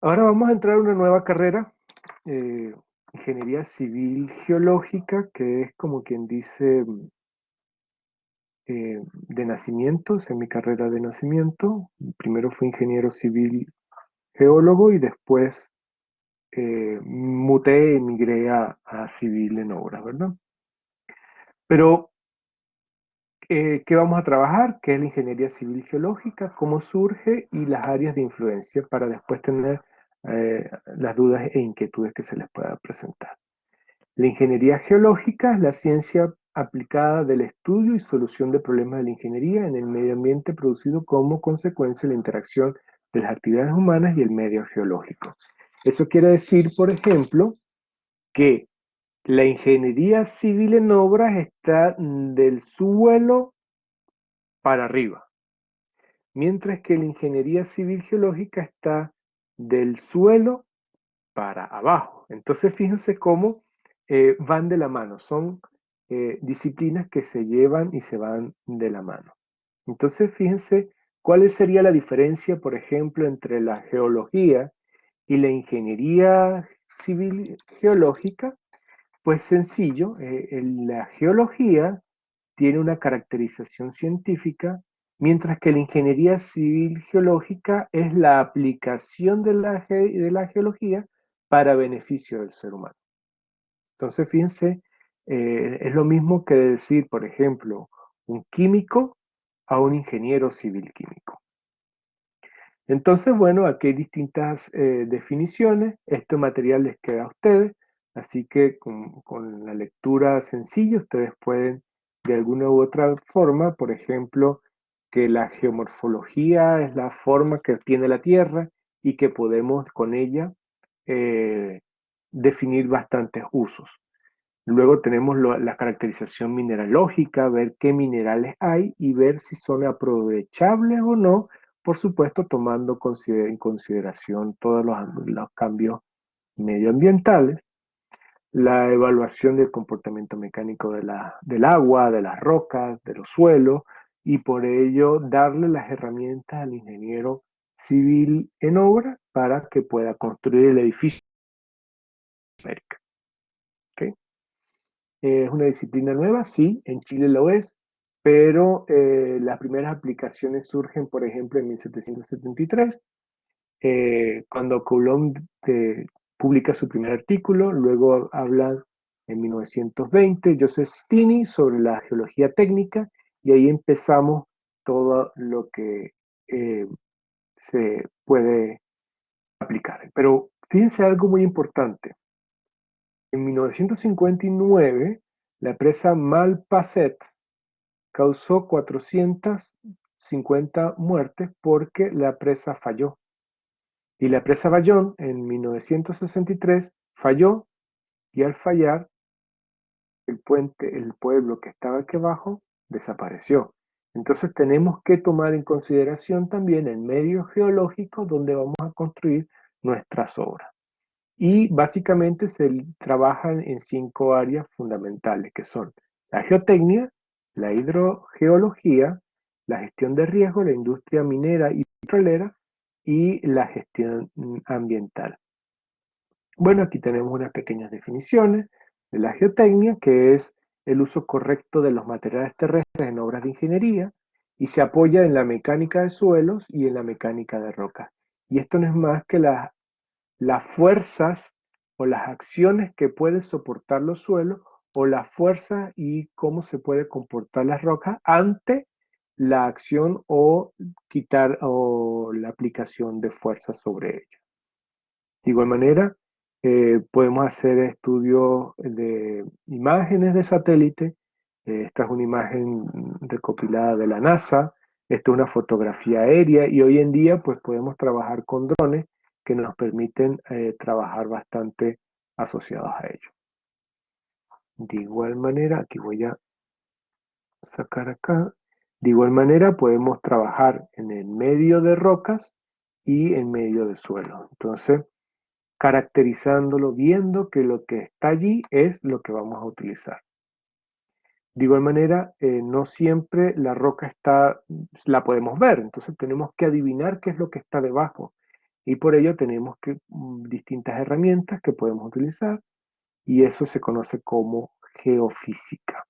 Ahora vamos a entrar a una nueva carrera, Ingeniería Civil Geológica, que es como quien dice de nacimiento, es mi carrera de nacimiento. Primero fui ingeniero civil geólogo y después muté y migré a civil en obras, ¿verdad? Pero ¿qué vamos a trabajar? ¿Qué es la ingeniería civil geológica? ¿Cómo surge? Y las áreas de influencia para después tener las dudas e inquietudes que se les pueda presentar. La ingeniería geológica es la ciencia aplicada del estudio y solución de problemas de la ingeniería en el medio ambiente producido como consecuencia de la interacción de las actividades humanas y el medio geológico. Eso quiere decir, por ejemplo, que la ingeniería civil en obras está del suelo para arriba, mientras que la ingeniería civil geológica está del suelo para abajo. Entonces fíjense cómo van de la mano, son disciplinas que se llevan y se van de la mano. Entonces fíjense cuál sería la diferencia, por ejemplo, entre la geología y la ingeniería civil geológica. Pues sencillo, la geología tiene una caracterización científica, mientras que la ingeniería civil geológica es la aplicación de la geología para beneficio del ser humano. Entonces, fíjense, es lo mismo que decir, por ejemplo, un químico a un ingeniero civil químico. Entonces, bueno, aquí hay distintas definiciones. Este material les queda a ustedes, así que con la lectura sencilla ustedes pueden de alguna u otra forma, por ejemplo, que la geomorfología es la forma que tiene la Tierra y que podemos con ella eh, definir bastantes usos. Luego tenemos la caracterización mineralógica, ver qué minerales hay y ver si son aprovechables o no, por supuesto tomando en consideración todos los cambios medioambientales, la evaluación del comportamiento mecánico del agua, de las rocas, de los suelos, y por ello darle las herramientas al ingeniero civil en obra para que pueda construir el edificio de América. ¿Okay? ¿Es una disciplina nueva? Sí, en Chile lo es, pero las primeras aplicaciones surgen, por ejemplo, en 1773, cuando Coulomb publica su primer artículo, luego habla en 1920 Joseph Stinney sobre la geología técnica, y ahí empezamos todo lo que se puede aplicar. Pero fíjense algo muy importante. En 1959, la presa Malpasset causó 450 muertes porque la presa falló. Y la presa Bayón en 1963 falló, y al fallar, el pueblo que estaba aquí abajo desapareció. Entonces tenemos que tomar en consideración también el medio geológico donde vamos a construir nuestras obras. Y básicamente se trabajan en 5 áreas fundamentales, que son la geotecnia, la hidrogeología, la gestión de riesgo, la industria minera y petrolera y la gestión ambiental. Bueno, aquí tenemos unas pequeñas definiciones de la geotecnia, que es el uso correcto de los materiales terrestres en obras de ingeniería y se apoya en la mecánica de suelos y en la mecánica de rocas. Y esto no es más que las fuerzas o las acciones que pueden soportar los suelos o las fuerzas y cómo se puede comportar las rocas ante la acción o quitar o la aplicación de fuerzas sobre ellas. De igual manera, podemos hacer estudios de imágenes de satélite. Esta es una imagen recopilada de la NASA. Esta es una fotografía aérea y hoy en día pues podemos trabajar con drones que nos permiten trabajar bastante asociados a ello. De igual manera, aquí voy a sacar acá. De igual manera podemos trabajar en el medio de rocas y en medio de suelo. Entonces, caracterizándolo, viendo que lo que está allí es lo que vamos a utilizar. De igual manera, no siempre la roca la podemos ver, entonces tenemos que adivinar qué es lo que está debajo. Y por ello tenemos distintas herramientas que podemos utilizar y eso se conoce como geofísica.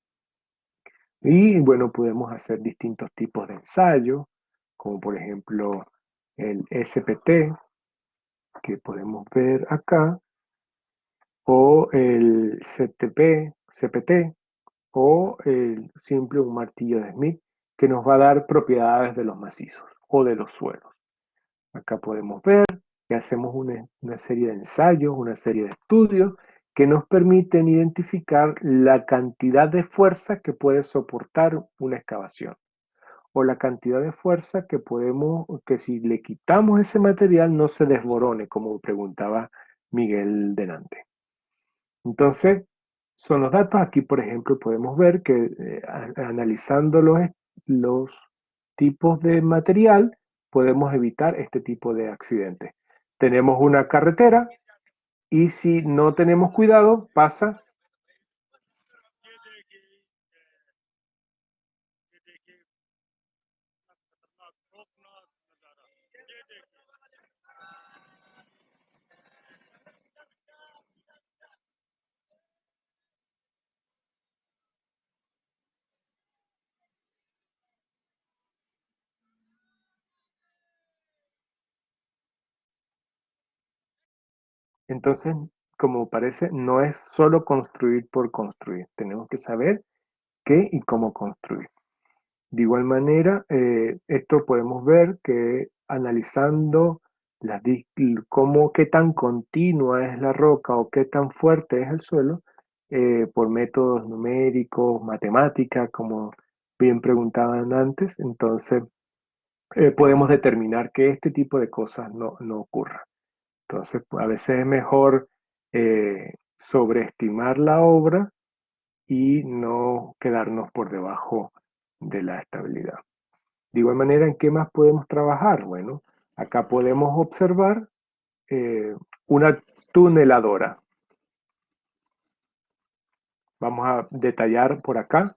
Y bueno, podemos hacer distintos tipos de ensayos, como por ejemplo el SPT, que podemos ver acá, o el CPT, o simple un martillo de Smith, que nos va a dar propiedades de los macizos o de los suelos. Acá podemos ver que hacemos una serie de ensayos, una serie de estudios que nos permiten identificar la cantidad de fuerza que puede soportar una excavación o la cantidad de fuerza que si le quitamos ese material no se desborone, como preguntaba Miguel delante. Entonces, son los datos. Aquí, por ejemplo, podemos ver que analizando los tipos de material, podemos evitar este tipo de accidentes. Tenemos una carretera y si no tenemos cuidado, pasa. Entonces, como parece, no es solo construir por construir. Tenemos que saber qué y cómo construir. De igual manera, esto podemos ver que analizando qué tan continua es la roca o qué tan fuerte es el suelo, por métodos numéricos, matemáticas, como bien preguntaban antes, entonces podemos determinar que este tipo de cosas no ocurran. Entonces, a veces es mejor sobreestimar la obra y no quedarnos por debajo de la estabilidad. De igual manera, ¿en qué más podemos trabajar? Bueno, acá podemos observar una tuneladora. Vamos a detallar por acá.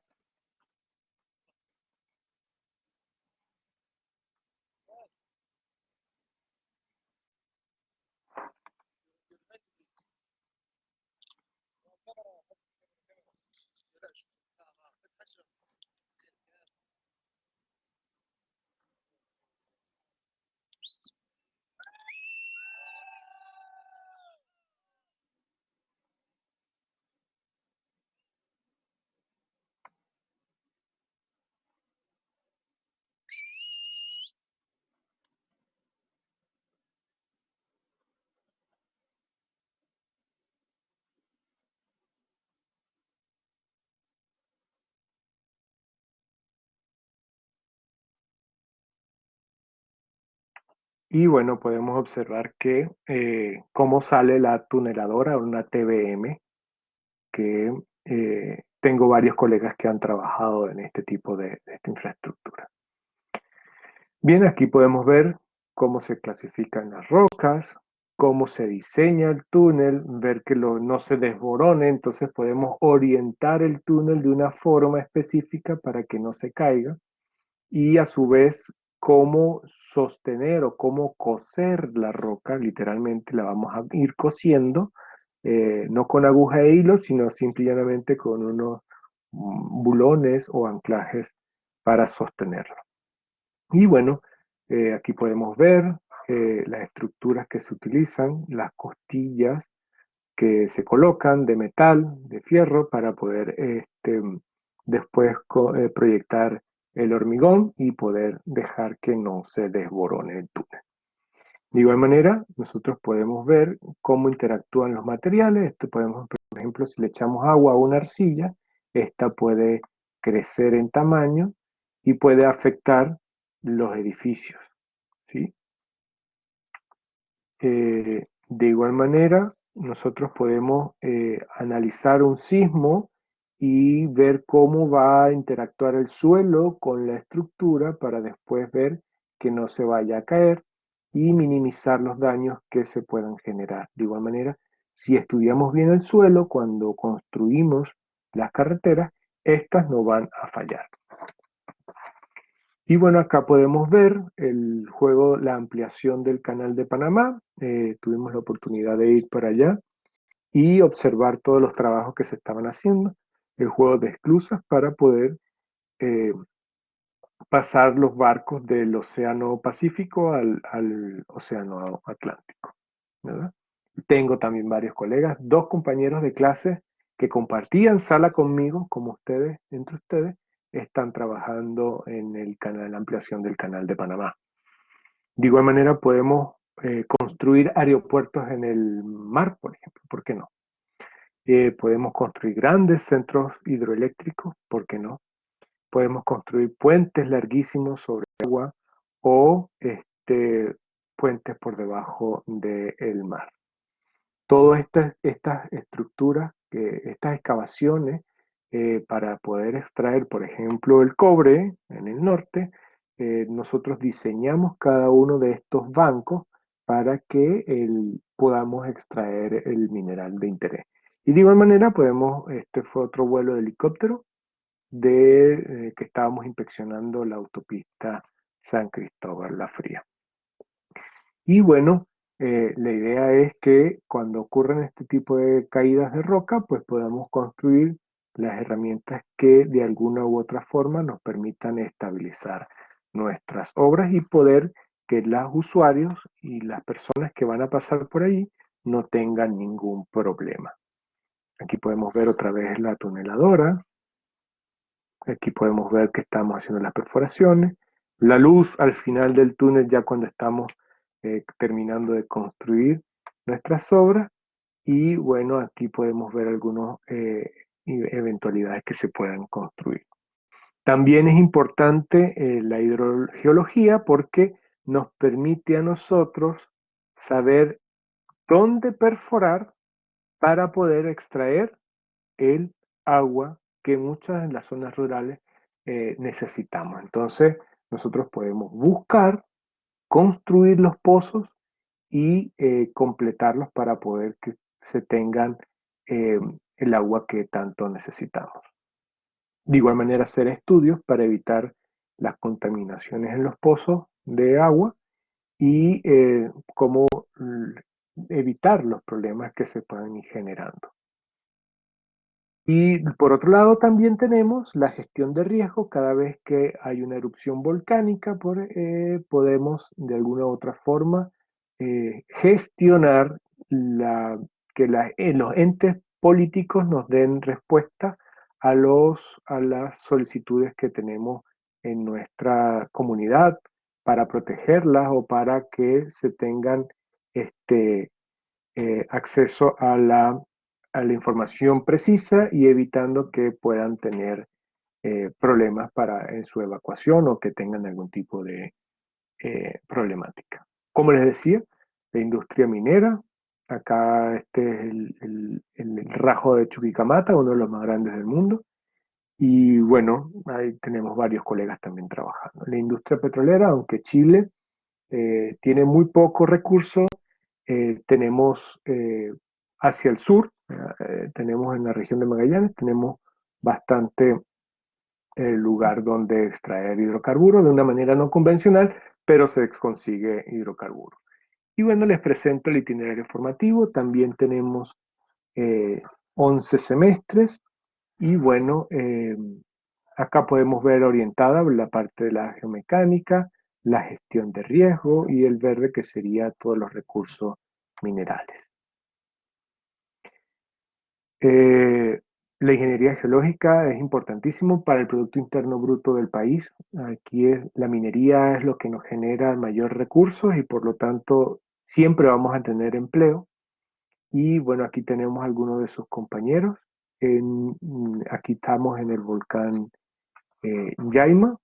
Y bueno, podemos observar que cómo sale la tuneladora, una TBM, que tengo varios colegas que han trabajado en este tipo de esta infraestructura. Bien, aquí podemos ver cómo se clasifican las rocas, cómo se diseña el túnel, ver que no se desborone, entonces podemos orientar el túnel de una forma específica para que no se caiga, y a su vez cómo sostener o cómo coser la roca, literalmente la vamos a ir cosiendo, no con aguja e hilo, sino simplemente con unos bulones o anclajes para sostenerlo. Y bueno, aquí podemos ver las estructuras que se utilizan, las costillas que se colocan de metal, de fierro, para poder después proyectar el hormigón y poder dejar que no se desborone el túnel. De igual manera, nosotros podemos ver cómo interactúan los materiales. Esto podemos, por ejemplo, si le echamos agua a una arcilla, esta puede crecer en tamaño y puede afectar los edificios, ¿sí? De igual manera, nosotros podemos analizar un sismo y ver cómo va a interactuar el suelo con la estructura para después ver que no se vaya a caer y minimizar los daños que se puedan generar. De igual manera, si estudiamos bien el suelo, cuando construimos las carreteras, estas no van a fallar. Y bueno, acá podemos ver el juego, la ampliación del Canal de Panamá. Tuvimos la oportunidad de ir para allá y observar todos los trabajos que se estaban haciendo, el juego de esclusas para poder eh, pasar los barcos del Océano Pacífico al Océano Atlántico, ¿verdad? Tengo también varios colegas, dos compañeros de clase que compartían sala conmigo, como ustedes, entre ustedes, están trabajando en el canal, la ampliación del Canal de Panamá. De igual manera podemos construir aeropuertos en el mar, por ejemplo, ¿por qué no? Podemos construir grandes centros hidroeléctricos, ¿por qué no? Podemos construir puentes larguísimos sobre agua o puentes por debajo del mar. Todas estas estructuras, estas excavaciones, para poder extraer, por ejemplo, el cobre en el norte, nosotros diseñamos cada uno de estos bancos para que podamos extraer el mineral de interés. Y de igual manera este fue otro vuelo de helicóptero que estábamos inspeccionando la autopista San Cristóbal La Fría. Y bueno, la idea es que cuando ocurren este tipo de caídas de roca, pues podamos construir las herramientas que de alguna u otra forma nos permitan estabilizar nuestras obras y poder que los usuarios y las personas que van a pasar por ahí no tengan ningún problema. Aquí podemos ver otra vez la tuneladora. Aquí podemos ver que estamos haciendo las perforaciones. La luz al final del túnel ya cuando estamos terminando de construir nuestras obras. Y bueno, aquí podemos ver algunas eventualidades que se puedan construir. También es importante la hidrogeología porque nos permite a nosotros saber dónde perforar para poder extraer el agua que muchas de las zonas rurales necesitamos. Entonces, nosotros podemos buscar, construir los pozos y completarlos para poder que se tengan el agua que tanto necesitamos. De igual manera, hacer estudios para evitar las contaminaciones en los pozos de agua y cómo evitar los problemas que se puedan ir generando. Y por otro lado también tenemos la gestión de riesgo. Cada vez que hay una erupción volcánica, podemos de alguna u otra forma gestionar que los entes políticos nos den respuesta a las solicitudes que tenemos en nuestra comunidad para protegerlas o para que se tengan acceso a la información precisa y evitando que puedan tener problemas en su evacuación o que tengan algún tipo de problemática. Como les decía, la industria minera Acá este es el Rajo de Chuquicamata, uno de los más grandes del mundo. Y bueno, ahí tenemos varios colegas también trabajando. La industria petrolera, aunque Chile tiene muy pocos recursos, tenemos hacia el sur, tenemos en la región de Magallanes, tenemos bastante lugar donde extraer hidrocarburos de una manera no convencional, pero se consigue hidrocarburos. Y bueno, les presento el itinerario formativo. También tenemos 11 semestres y bueno, acá podemos ver orientada la parte de la geomecánica, la gestión de riesgo y el verde que sería todos los recursos minerales. La ingeniería geológica es importantísimo para el Producto Interno Bruto del país. Aquí la minería es lo que nos genera mayor recursos y por lo tanto siempre vamos a tener empleo. Y bueno, aquí tenemos algunos de sus compañeros. Aquí estamos en el volcán Yaima.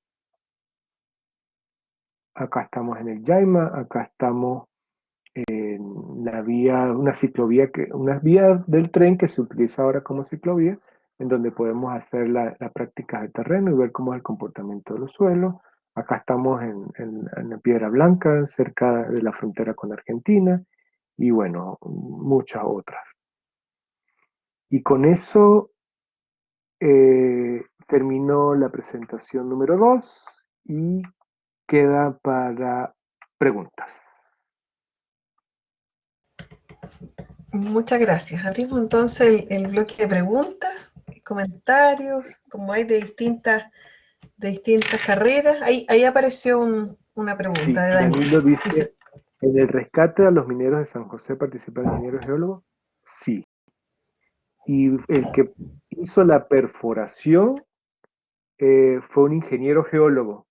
Acá estamos en el Yaima, acá estamos en la vía, una ciclovía, una vía del tren que se utiliza ahora como ciclovía, en donde podemos hacer la práctica de terreno y ver cómo es el comportamiento de los suelos. Acá estamos en la Piedra Blanca, cerca de la frontera con Argentina, y bueno, muchas otras. Y con eso terminó la presentación número 2 y queda para preguntas. Muchas gracias. Abrimos entonces el bloque de preguntas, comentarios, como hay de distintas carreras. Ahí apareció una pregunta Sí, de Daniel. Danilo dice, ¿en el rescate a los mineros de San José participa el ingeniero geólogo? Sí. Y el que hizo la perforación fue un ingeniero geólogo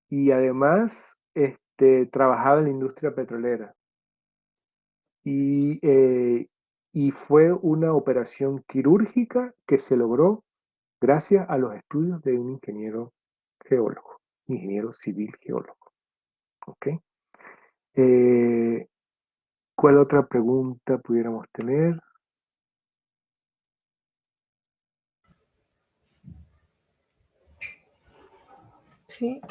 y además trabajaba en la industria petrolera. Y fue una operación quirúrgica que se logró gracias a los estudios de un ingeniero geólogo, ingeniero civil geólogo. ¿Ok? ¿Cuál otra pregunta pudiéramos tener? Sí.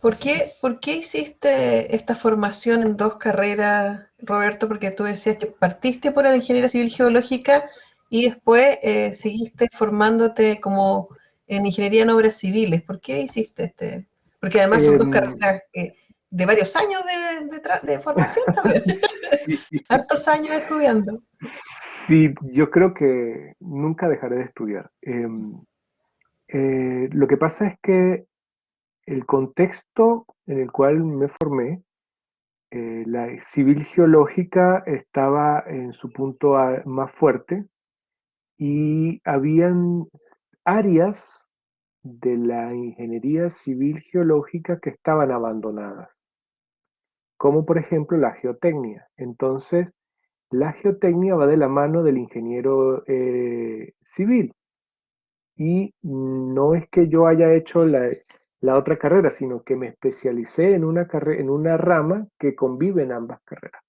¿Por qué hiciste esta formación en dos carreras, Roberto? Porque tú decías que partiste por la ingeniería civil geológica y después seguiste formándote como en ingeniería en obras civiles. ¿Por qué hiciste este? Porque además son dos carreras de varios años de formación también. Sí, Hartos años estudiando. sí, yo creo que nunca dejaré de estudiar. Lo que pasa es que el contexto en el cual me formé, la civil geológica estaba en su punto más fuerte y habían áreas de la ingeniería civil geológica que estaban abandonadas, como por ejemplo la geotecnia. Entonces, la geotecnia va de la mano del ingeniero civil. Y no es que yo haya hecho la otra carrera, sino que me especialicé en una rama que convive en ambas carreras.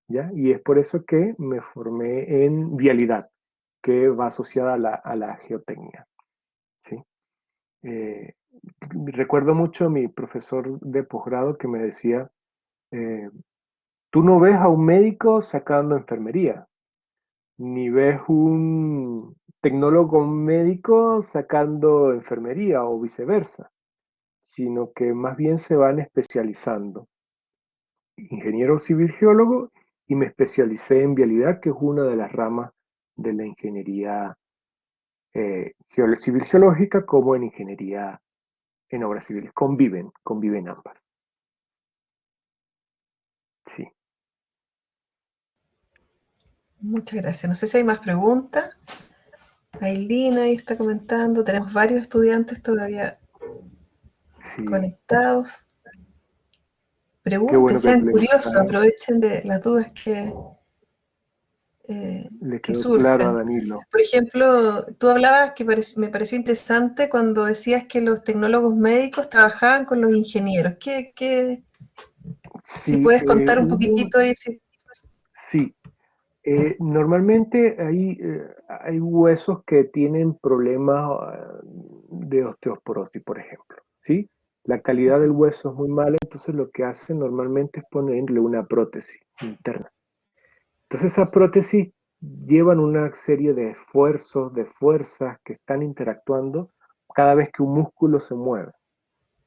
¿Ya? Y es por eso que me formé en vialidad, que va asociada a la geotecnia. ¿Sí? Eh, Recuerdo mucho a mi profesor de posgrado que me decía, tú no ves a un médico sacando enfermería, ni ves un tecnólogo médico sacando enfermería o viceversa, sino que más bien se van especializando. Ingeniero civil geólogo y me especialicé en vialidad, que es una de las ramas de la ingeniería civil geológica, como en ingeniería en obras civiles. Conviven ambas. Sí. Muchas gracias. No sé si hay más preguntas. Ailina ahí está comentando. Tenemos varios estudiantes todavía Sí, conectados. qué Pregunten, bueno que sean curiosos, aprovechen de las dudas le que quedó claro a surjan. Danilo. Por ejemplo, tú hablabas que me pareció interesante cuando decías que los tecnólogos médicos trabajaban con los ingenieros. Si Sí, puedes contar un poquitito ahí, sí. Normalmente hay huesos que tienen problemas de osteoporosis, por ejemplo, ¿sí? La calidad del hueso es muy mala, entonces lo que hacen normalmente es ponerle una prótesis interna. Entonces esas prótesis llevan una serie de esfuerzos, de fuerzas que están interactuando cada vez que un músculo se mueve.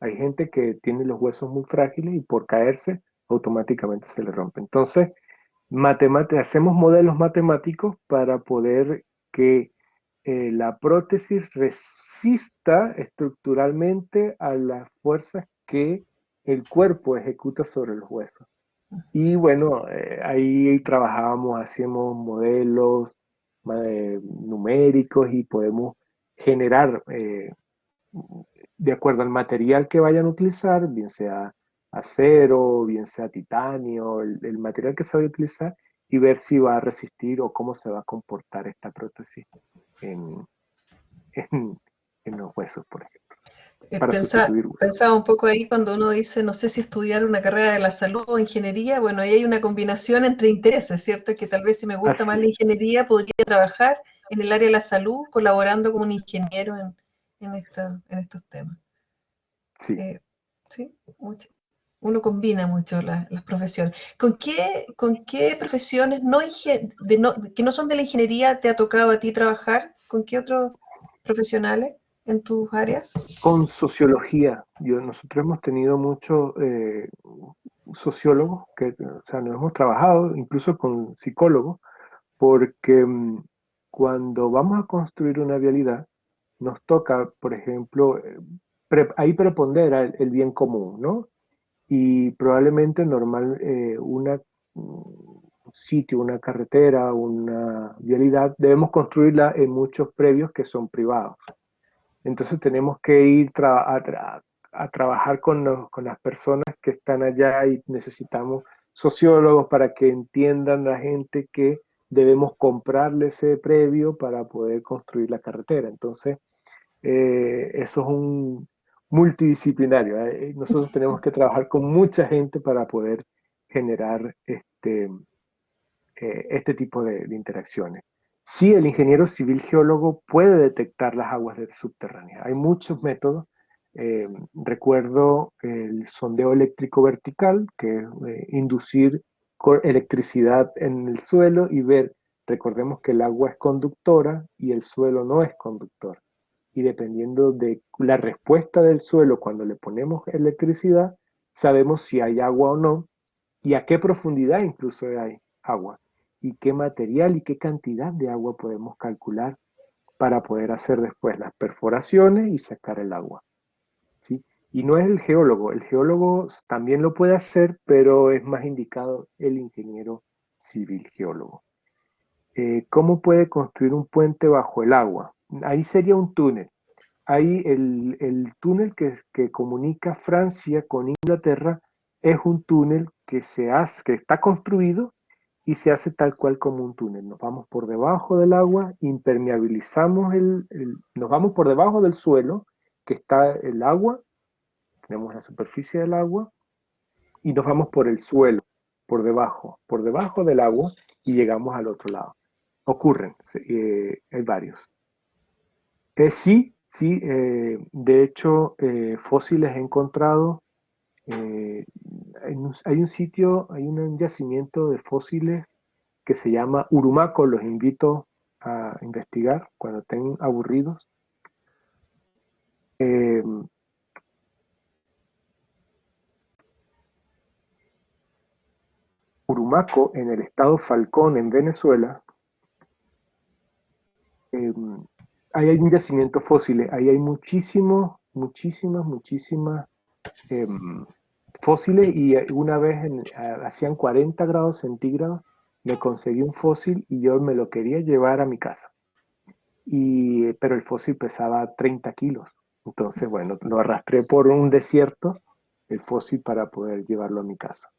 Hay gente que tiene los huesos muy frágiles y por caerse automáticamente se le rompe. Entonces, hacemos modelos matemáticos para poder que la prótesis resista estructuralmente a las fuerzas que el cuerpo ejecuta sobre los huesos. Y bueno, ahí trabajábamos, hacíamos modelos numéricos y podemos generar, de acuerdo al material que vayan a utilizar, bien sea acero, bien sea titanio, el material que se vaya a utilizar, y ver si va a resistir o cómo se va a comportar esta prótesis en, en, en los huesos, por ejemplo, para sustituir huesos. Pensaba un poco ahí cuando uno dice, no sé si estudiar una carrera de la salud o ingeniería, bueno, ahí hay una combinación entre intereses, ¿cierto? Que tal vez si me gusta más Así la ingeniería, podría trabajar en el área de la salud colaborando como un ingeniero en estos temas. sí. Sí, uno combina mucho las profesiones. ¿Con qué profesiones que no son de la ingeniería te ha tocado a ti trabajar? ¿Con qué otros profesionales en tus áreas? Con sociología, nosotros hemos tenido muchos sociólogos que, o sea, nos hemos trabajado incluso con psicólogos, porque cuando vamos a construir una vialidad, nos toca, por ejemplo, ahí prepondera el bien común, ¿no? Y probablemente un sitio, una carretera, una vialidad, debemos construirla en muchos previos que son privados. Entonces tenemos que ir a trabajar con las personas que están allá y necesitamos sociólogos para que entiendan la gente que debemos comprarle ese previo para poder construir la carretera. Entonces, eso es un multidisciplinario. Nosotros tenemos que trabajar con mucha gente para poder generar este tipo de interacciones. Sí, el ingeniero civil geólogo puede detectar las aguas subterráneas. Hay muchos métodos. Recuerdo el sondeo eléctrico vertical, que es inducir electricidad en el suelo y ver, recordemos que el agua es conductora y el suelo no es conductor. Y dependiendo de la respuesta del suelo cuando le ponemos electricidad, sabemos si hay agua o no y a qué profundidad incluso hay agua y qué material y qué cantidad de agua podemos calcular para poder hacer después las perforaciones y sacar el agua, ¿sí? Y no es el geólogo también lo puede hacer, pero es más indicado el ingeniero civil geólogo. ¿Cómo puede construir un puente bajo el agua? Ahí sería un túnel. Ahí el túnel que comunica Francia con Inglaterra es un túnel que está construido y se hace tal cual como un túnel. Nos vamos por debajo del agua, impermeabilizamos nos vamos por debajo del suelo, que está el agua, tenemos la superficie del agua, y nos vamos por el suelo, por debajo del agua, y llegamos al otro lado. Ocurren, hay varios. Sí, de hecho, fósiles he encontrado. Hay un sitio, hay un yacimiento de fósiles que se llama Urumaco, los invito a investigar cuando estén aburridos. Eh, Urumaco, en el estado Falcón, en Venezuela, eh, ahí hay un yacimiento fósiles, ahí hay muchísimas eh, fósiles y una vez hacían 40 grados centígrados, me conseguí un fósil y yo me lo quería llevar a mi casa. Pero el fósil pesaba 30 kilos. Entonces, bueno, lo arrastré por un desierto, el fósil, para poder llevarlo a mi casa.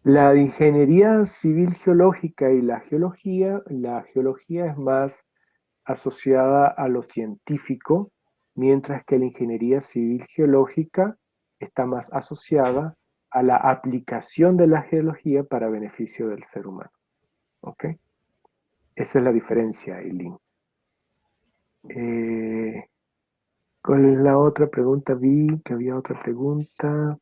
La ingeniería civil geológica y la geología es más asociada a lo científico, mientras que la ingeniería civil geológica está más asociada a la aplicación de la geología para beneficio del ser humano. ¿Ok? Esa es la diferencia, Eileen. ¿Cuál es la otra pregunta? Vi que había otra pregunta.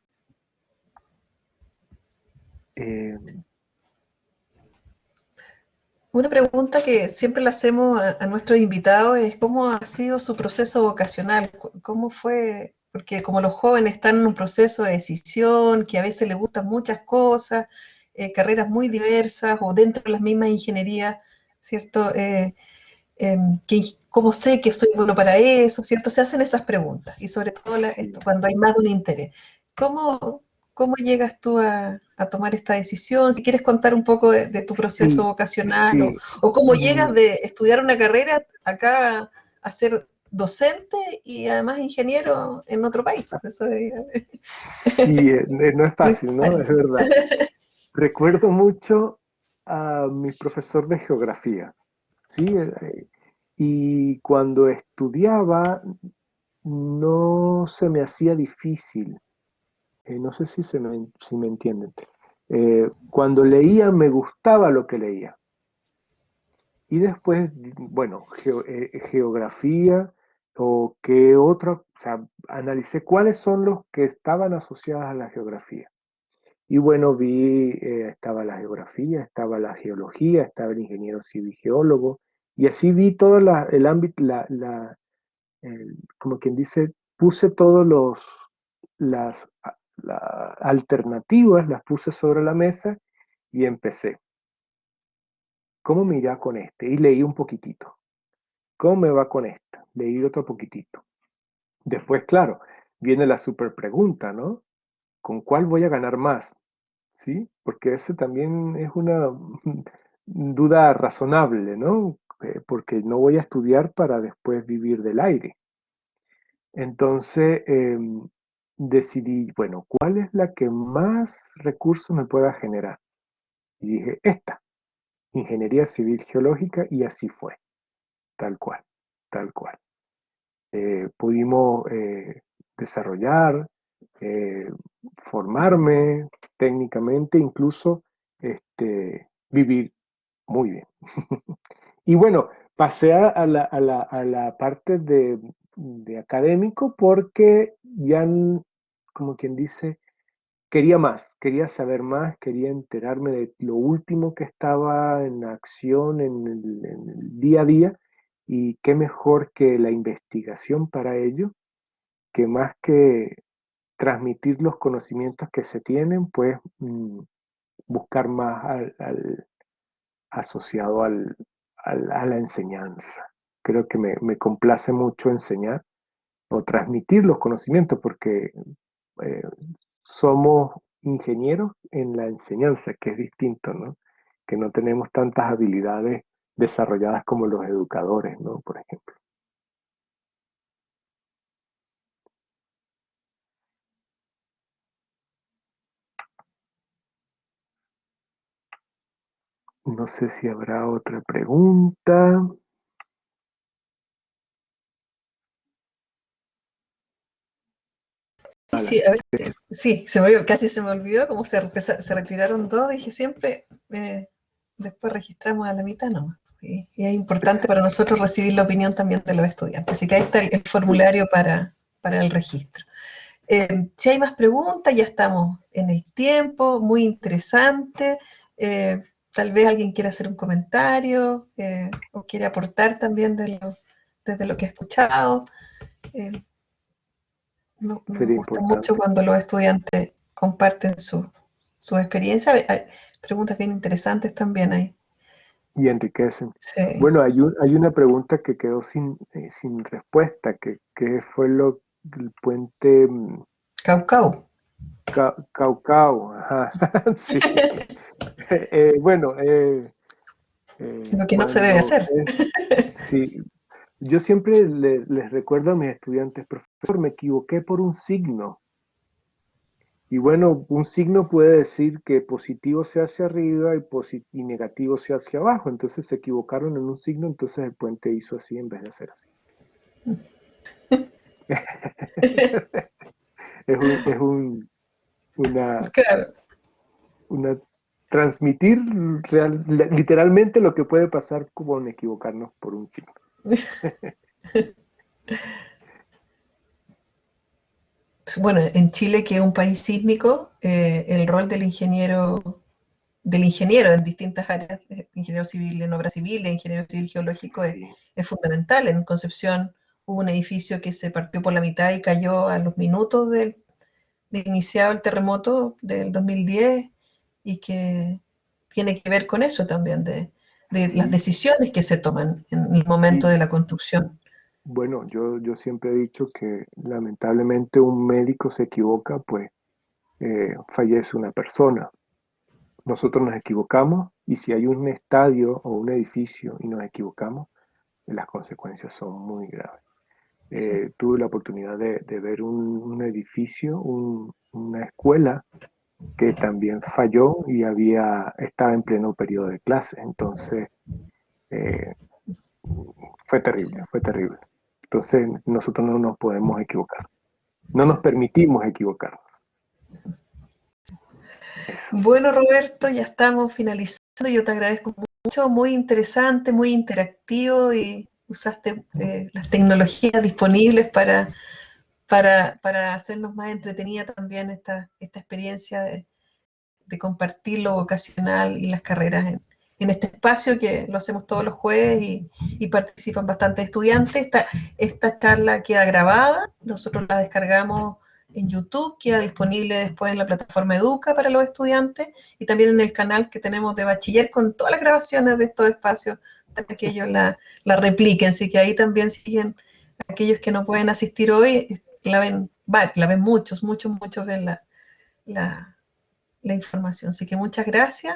Una pregunta que siempre le hacemos a nuestros invitados es cómo ha sido su proceso vocacional, cómo fue, porque como los jóvenes están en un proceso de decisión, que a veces les gustan muchas cosas, carreras muy diversas o dentro de las mismas ingenierías, ¿cierto? ¿Cómo sé que soy bueno para eso? ¿Cierto? Se hacen esas preguntas y sobre todo esto, cuando hay más de un interés. ¿Cómo, cómo llegas tú a tomar esta decisión? Si quieres contar un poco de tu proceso Sí, vocacional sí. o cómo llegas de estudiar una carrera acá a ser docente y además ingeniero en otro país. Eso Sí, no es es fácil, ¿no? Es verdad. Recuerdo mucho a mi profesor de geografía, ¿sí? Y cuando estudiaba no se me hacía difícil. No sé si me entienden. Cuando leía me gustaba lo que leía. Y después, bueno, geografía o qué otra, o sea, analicé cuáles son los que estaban asociados a la geografía. Y bueno, estaba la geografía, estaba la geología, estaba el ingeniero civil geólogo, y así vi todo el ámbito, como quien dice, puse todos las alternativas, las puse sobre la mesa y empecé. ¿Cómo me irá con este? Y leí un poquitito. ¿Cómo me va con esta? Leí otro poquitito. Después, claro, viene la super pregunta, ¿no? ¿Con cuál voy a ganar más? ¿Sí? Porque ese también es una duda razonable, ¿no? Porque no voy a estudiar para después vivir del aire. Entonces, decidí, bueno, ¿cuál es la que más recursos me pueda generar? Y dije, esta, Ingeniería Civil Geológica, y así fue, tal cual, tal cual. Pudimos desarrollar, eh, formarme técnicamente, incluso vivir muy bien. Y bueno, pasé a la parte de académico porque ya, como quien dice, quería más, quería saber más, quería enterarme de lo último que estaba en acción en el día a día, y qué mejor que la investigación para ello, que más que transmitir los conocimientos que se tienen, pues buscar más asociado a la enseñanza. Creo que me complace mucho enseñar o transmitir los conocimientos porque eh, somos ingenieros en la enseñanza, que es distinto, ¿no? Que no tenemos tantas habilidades desarrolladas como los educadores, ¿no? Por ejemplo. No sé si habrá otra pregunta. Sí, sí, a ver, sí, casi se me olvidó, como se retiraron dos, dije siempre, después registramos a la mitad nomás. Y es importante para nosotros recibir la opinión también de los estudiantes. Así que ahí está el formulario para el registro. Si hay más preguntas, ya estamos en el tiempo, muy interesante. Tal vez alguien quiera hacer un comentario o quiere aportar también desde lo que ha escuchado. Eh, nos Sería gusta mucho importante. cuando los estudiantes comparten su experiencia. Hay preguntas bien interesantes también ahí. Y enriquecen. Sí. Bueno, hay una pregunta que quedó sin respuesta, que fue el puente Caucao. Caucao. Ajá, sí. Bueno, Lo que no se debe cuando hacer. sí, yo siempre les recuerdo a mis estudiantes, profesor, me equivoqué por un signo. Y bueno, un signo puede decir que positivo sea hacia arriba y negativo sea hacia abajo. Entonces se equivocaron en un signo, entonces el puente hizo así en vez de hacer así. Es un una, Claro. una transmitir literalmente lo que puede pasar con equivocarnos por un signo. Bueno, en Chile, que es un país sísmico, el rol del ingeniero en distintas áreas, ingeniero civil en obra civil, ingeniero civil geológico, Sí, es fundamental. En Concepción hubo un edificio que se partió por la mitad y cayó a los minutos de iniciado el terremoto del 2010 y que tiene que ver con eso también, de las sí, decisiones que se toman en el momento sí. de la construcción. Bueno, yo siempre he dicho que lamentablemente un médico se equivoca, pues fallece una persona. Nosotros nos equivocamos y si hay un estadio o un edificio y nos equivocamos, las consecuencias son muy graves. Sí. Tuve la oportunidad de ver un edificio, una escuela que también falló y estaba en pleno periodo de clase, entonces eh, fue terrible, fue terrible. Entonces nosotros no nos podemos equivocar, no nos permitimos equivocarnos. Eso. Bueno, Roberto, ya estamos finalizando. Yo te agradezco mucho, muy interesante, muy interactivo y usaste las tecnologías disponibles para hacernos más entretenida también esta experiencia de compartir lo vocacional y las carreras en este espacio que lo hacemos todos los jueves y participan bastantes estudiantes. Esta charla queda grabada, nosotros la descargamos en YouTube, queda disponible después en la plataforma Educa para los estudiantes y también en el canal que tenemos de bachiller con todas las grabaciones de estos espacios para que ellos la repliquen. Así que ahí también siguen aquellos que no pueden asistir hoy, la ven muchos, muchos, muchos ven la, la información. Así que muchas gracias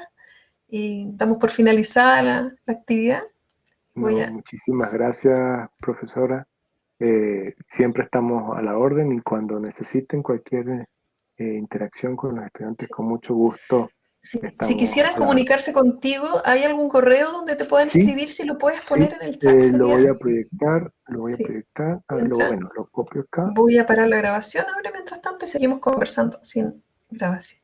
y damos por finalizada la actividad. Voy No, a, muchísimas gracias, profesora. Siempre estamos a la orden y cuando necesiten cualquier interacción con los estudiantes, sí, con mucho gusto si estamos quisieran a la orden. comunicarse contigo, ¿hay algún correo donde te puedan Sí, escribir? Si lo puedes poner sí, en el chat, lo sería. voy a proyectar, Sí, lo, mientras bueno, lo copio acá. voy a parar la grabación ahora mientras tanto y seguimos conversando sin grabación.